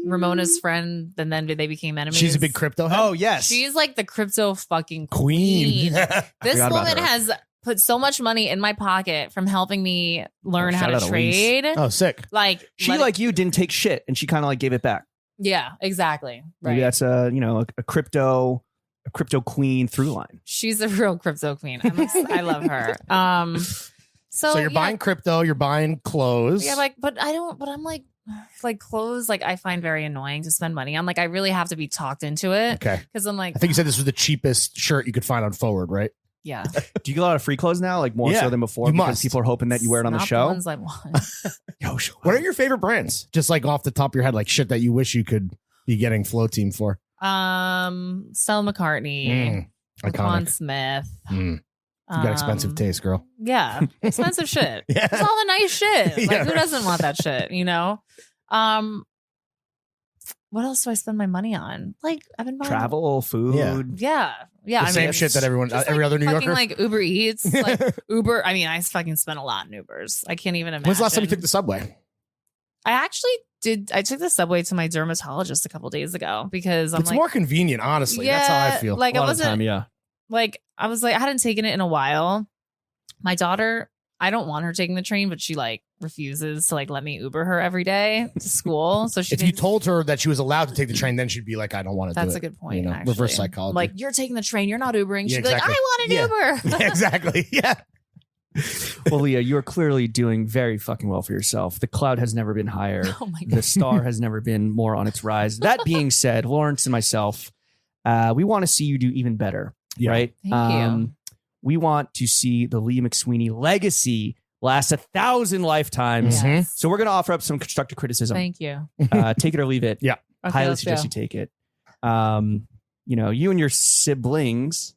Ramona's friend and then they became enemies? She's a big crypto head? Oh, yes. She's like the crypto fucking queen. This woman has put so much money in my pocket from helping me learn how to trade. Oh, sick. Like she like you didn't take shit and she kind of like gave it back. Yeah, exactly. Right. Maybe that's a crypto queen through line. She's a real crypto queen. I love her. So you're buying crypto, you're buying clothes. Yeah, but I'm like clothes, like I find very annoying to spend money on. Like I really have to be talked into it. Okay. Because I'm like, I think you said this was the cheapest shirt you could find on Forward, right? Yeah. Do you get a lot of free clothes now? Like more so than before? Because people are hoping that you wear it on the show. The ones I want. What are your favorite brands? Just like off the top of your head, like shit that you wish you could be getting Flow Team for. Stella McCartney. Laquan Smith. You got expensive taste, girl. Yeah. Expensive shit. Yeah. It's all the nice shit. Like who doesn't want that shit, What else do I spend my money on? Like I've been buying travel, food. Yeah. The same shit that everyone, every other New Yorker. Like Uber Eats, like Uber. I mean, I fucking spent a lot in Ubers. I can't even imagine. When's the last time you took the subway? I actually did. I took the subway to my dermatologist a couple days ago because it's more convenient, honestly. That's how I feel. Like I wasn't. Like I was like I hadn't taken it in a while. My daughter, I don't want her taking the train, but she like refuses to like let me Uber her every day to school. So if you told her that she was allowed to take the train, then sheuld be like, I don't want to do it. That's a good point. Actually. Reverse psychology. Like you're taking the train, you're not Ubering. She'd be like, I want an Uber. Yeah, exactly. Yeah. Well, Leah, you're clearly doing very fucking well for yourself. The cloud has never been higher. Oh my God. The star has never been more on its rise. That being said, Lawrence and myself, we want to see you do even better. Yeah. Right? Thank you. We want to see the Leah McSweeney legacy last 1,000 lifetimes. Yes. So we're going to offer up some constructive criticism. Thank you. Take it or leave it. Yeah. Okay, Highly suggest you take it. You and your siblings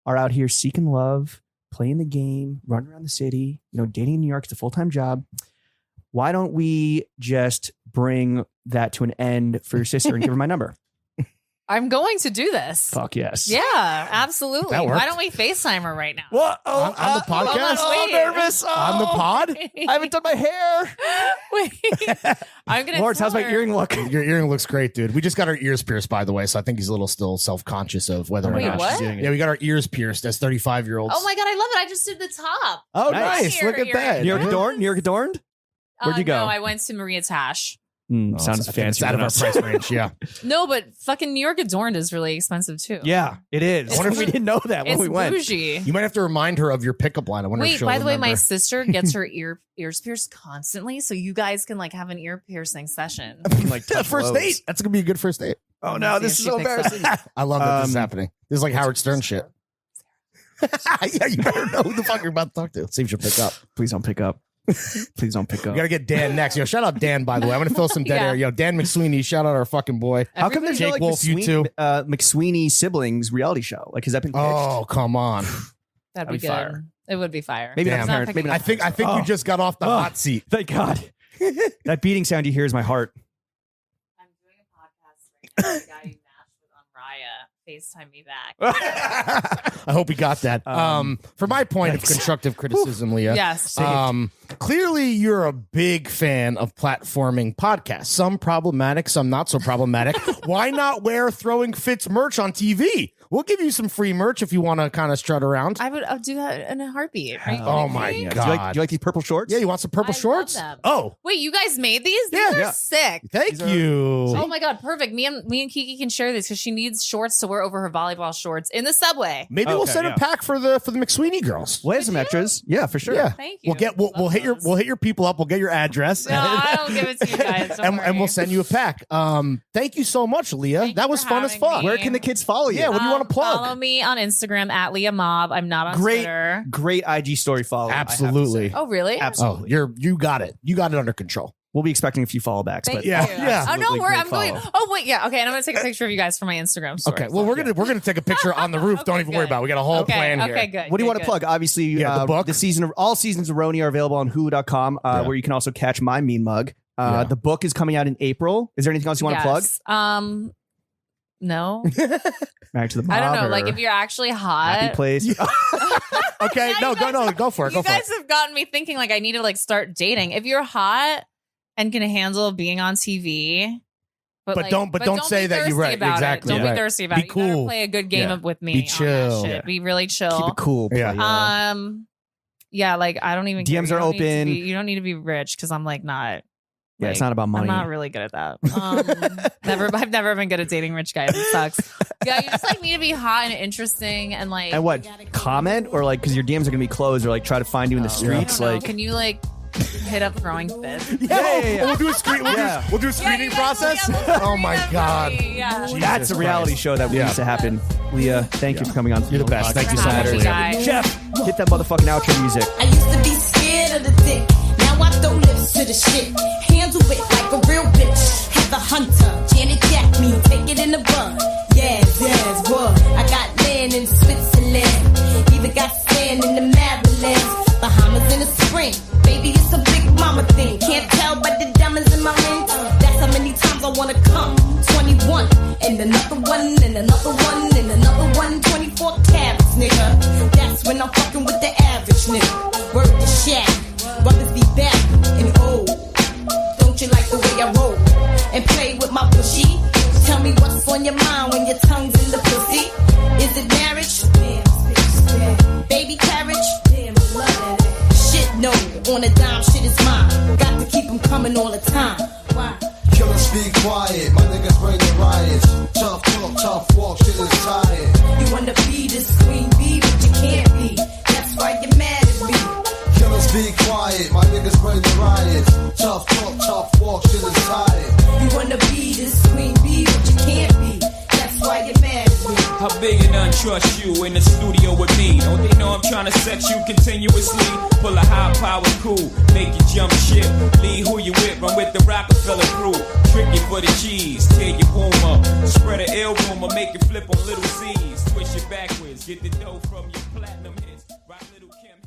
are out here seeking love, playing the game, running around the city, dating in New York. It's a full-time job. Why don't we just bring that to an end for your sister and give her my number? I'm going to do this. Fuck yes. Yeah, absolutely. Why don't we FaceTime her right now? What? On the podcast? I'm nervous. On the pod? I haven't done my hair. Wait. I'm going to Lawrence, how's my earring look? Your earring looks great, dude. We just got our ears pierced, by the way, so I think he's a little still self-conscious of whether or not she's doing it. Yeah, we got our ears pierced as 35-year-olds. Oh my God, I love it. I just did the top. Oh, nice. Look at that. New York adorned? New York adorned? Where'd you go? No, I went to Maria Tash. Sounds fancy. It's out of our price range, yeah. No, but fucking New York adorned is really expensive too. Yeah, it is. I wonder if we didn't know that when we went. Bougie. You might have to remind her of your pickup line. I wonder if she'll by the way, remember. my sister gets her ears pierced constantly, so you guys can like have an ear piercing session. Like first date. That's gonna be a good first date. Oh no, this is so embarrassing. I love that this is happening. This is like Howard Stern shit. Yeah, you better know who the fuck you're about to talk to. See if she'll pick up. Please don't pick up. Please don't pick up. We gotta get Dan next. Yo, shout out Dan, by the way. I'm gonna fill some dead Yeah. air. Yo, Dan McSweeney, shout out our fucking boy. How come there's no, Jake like Wolf, you too? McSweeney siblings reality show? Like, has that been pitched? Oh, come on. That'd be good. fire. It would be fire. Maybe Damn. not. Maybe not. I think you just got off the hot seat. Thank God. That beating sound you hear is my heart. I'm doing a podcast right now. The guy you matched with on Raya FaceTime me back. I hope he got that. For my point of constructive criticism, Leah. Yes. Clearly, you're a big fan of platforming podcasts. Some problematic, some not so problematic. Why not wear Throwing Fits merch on TV? We'll give you some free merch if you want to kind of strut around. I'll do that in a heartbeat. Right? Oh my Yeah. God. Do you like these purple shorts? Yeah, you want some purple I shorts? love them. Oh, Wait, you guys made these? These Yeah. are Yeah. sick. thank you. Oh my God, perfect. Me and Kiki can share these because she needs shorts to wear over her volleyball shorts in the subway. Maybe we'll Okay, send yeah. a pack for the McSweeney girls. We'll have some extras. Yeah, for sure. Yeah, Thank you. We'll Love hit your those. we'll hit your people up. We'll get your address. No, I don't give it to you guys. Don't and worry. we'll send you a pack. Thank you so much, Leah. Thank That you was for fun as having fuck. me. Where can the kids follow you? Yeah, what do you want to plug? Follow me on Instagram at Leah Mob. I'm not on Twitter. Great IG story follow. I have to say. Absolutely. Oh, really? Absolutely. Oh, you got it. You got it under control. We'll be expecting a few follow backs. Thank But you. Yeah. Oh, no, Absolutely I'm great going. follow. Oh, wait, yeah. Okay, and I'm going to take a picture of you guys for my Instagram story. Okay. Well, we're gonna take a picture on the roof. Okay, Don't even worry good. about it. We got a whole plan here. Okay, good. What do you good, want to good. plug? Obviously, Yeah, the book. all seasons of Roni are available on Hulu.com, where you can also catch my mean mug. Yeah. The book is coming out in April. Is there anything else you want to plug? Yes. No. Back to the I don't know. mob Like, or if you're actually happy hot. place. Okay. Yeah, No, you guys- go for it. You Go for guys it. have gotten me thinking like I need to like start dating. If you're hot and can handle being on TV, But like, don't say be that you're thirsty right. about Exactly, it. Don't right. be thirsty about Be it. You gotta cool. play a good game Yeah. with me. Be on that chill. shit. Yeah. Be really chill. Keep it cool. Yeah. playa. Yeah, like I don't even. DMs care. are You don't need to open. be- You don't need to be rich because I'm like not. Yeah, it's like, not about money. I'm not really good at that. I've never been good at dating rich guys. It sucks. Yeah, you just like need to be hot and interesting and like. And what? Comment or like because your DMs are gonna be closed or like try to find you in the I streets? don't know. Like Can you like hit up Throwing Fits? yeah. We'll do a screen. Yeah. We'll do a screening Yeah, process. yeah, Oh my God. Yeah. That's a reality show that Yeah. needs to happen. Leah, thank you for coming on. You're the best. Thank you so much, Thank you, Leah. guys. Jeff, hit that motherfucking outro music. I used to be scared of the dick. Now I throw lips to the shit. Handle it like a real bitch. Heather Hunter, Janet Jack me, take it in the bud. Yes, what? I got land in Switzerland. Even got sand in the Maryland. Bahamas in the spring. Baby, it's a big mama thing. Can't tell by the diamonds in my ring. That's how many times I wanna come. 21. And another one, and another one, and another one. 24 carats, nigga. That's when I'm fucking with the average nigga. Word to Shaq. Brothers be back and old. Don't you like the way I roll? And play with my pushy. Tell me what's on your mind when your tongue's in the pussy. Is it marriage? Damn, bitch, yeah. Baby carriage? Damn, I love that. Shit, no. On a dime, shit is mine. Got to keep them coming all the time. Why? Killers be quiet, my niggas bring the riots. Tough talk, tough walk, shit is tired. You wanna be this queen bee, but you can't be. That's why you're mad at me. Killers be quiet, my niggas bring the riots. Tough talk, tough walk, shit is tired. You wanna be this queen bee, but you can't be. That's why you're mad at me. How big and untrust you in the studio with me? Don't they know I'm trying to sex you continuously? Pull a high power cool, make you jump ship. Lead who you with, run with the Rockefeller crew. Trick you for the cheese, tear your boom up. Spread an ill rumor, make it flip on little C's. Twist it backwards, get the dough from your platinum hits. Rock little Kim.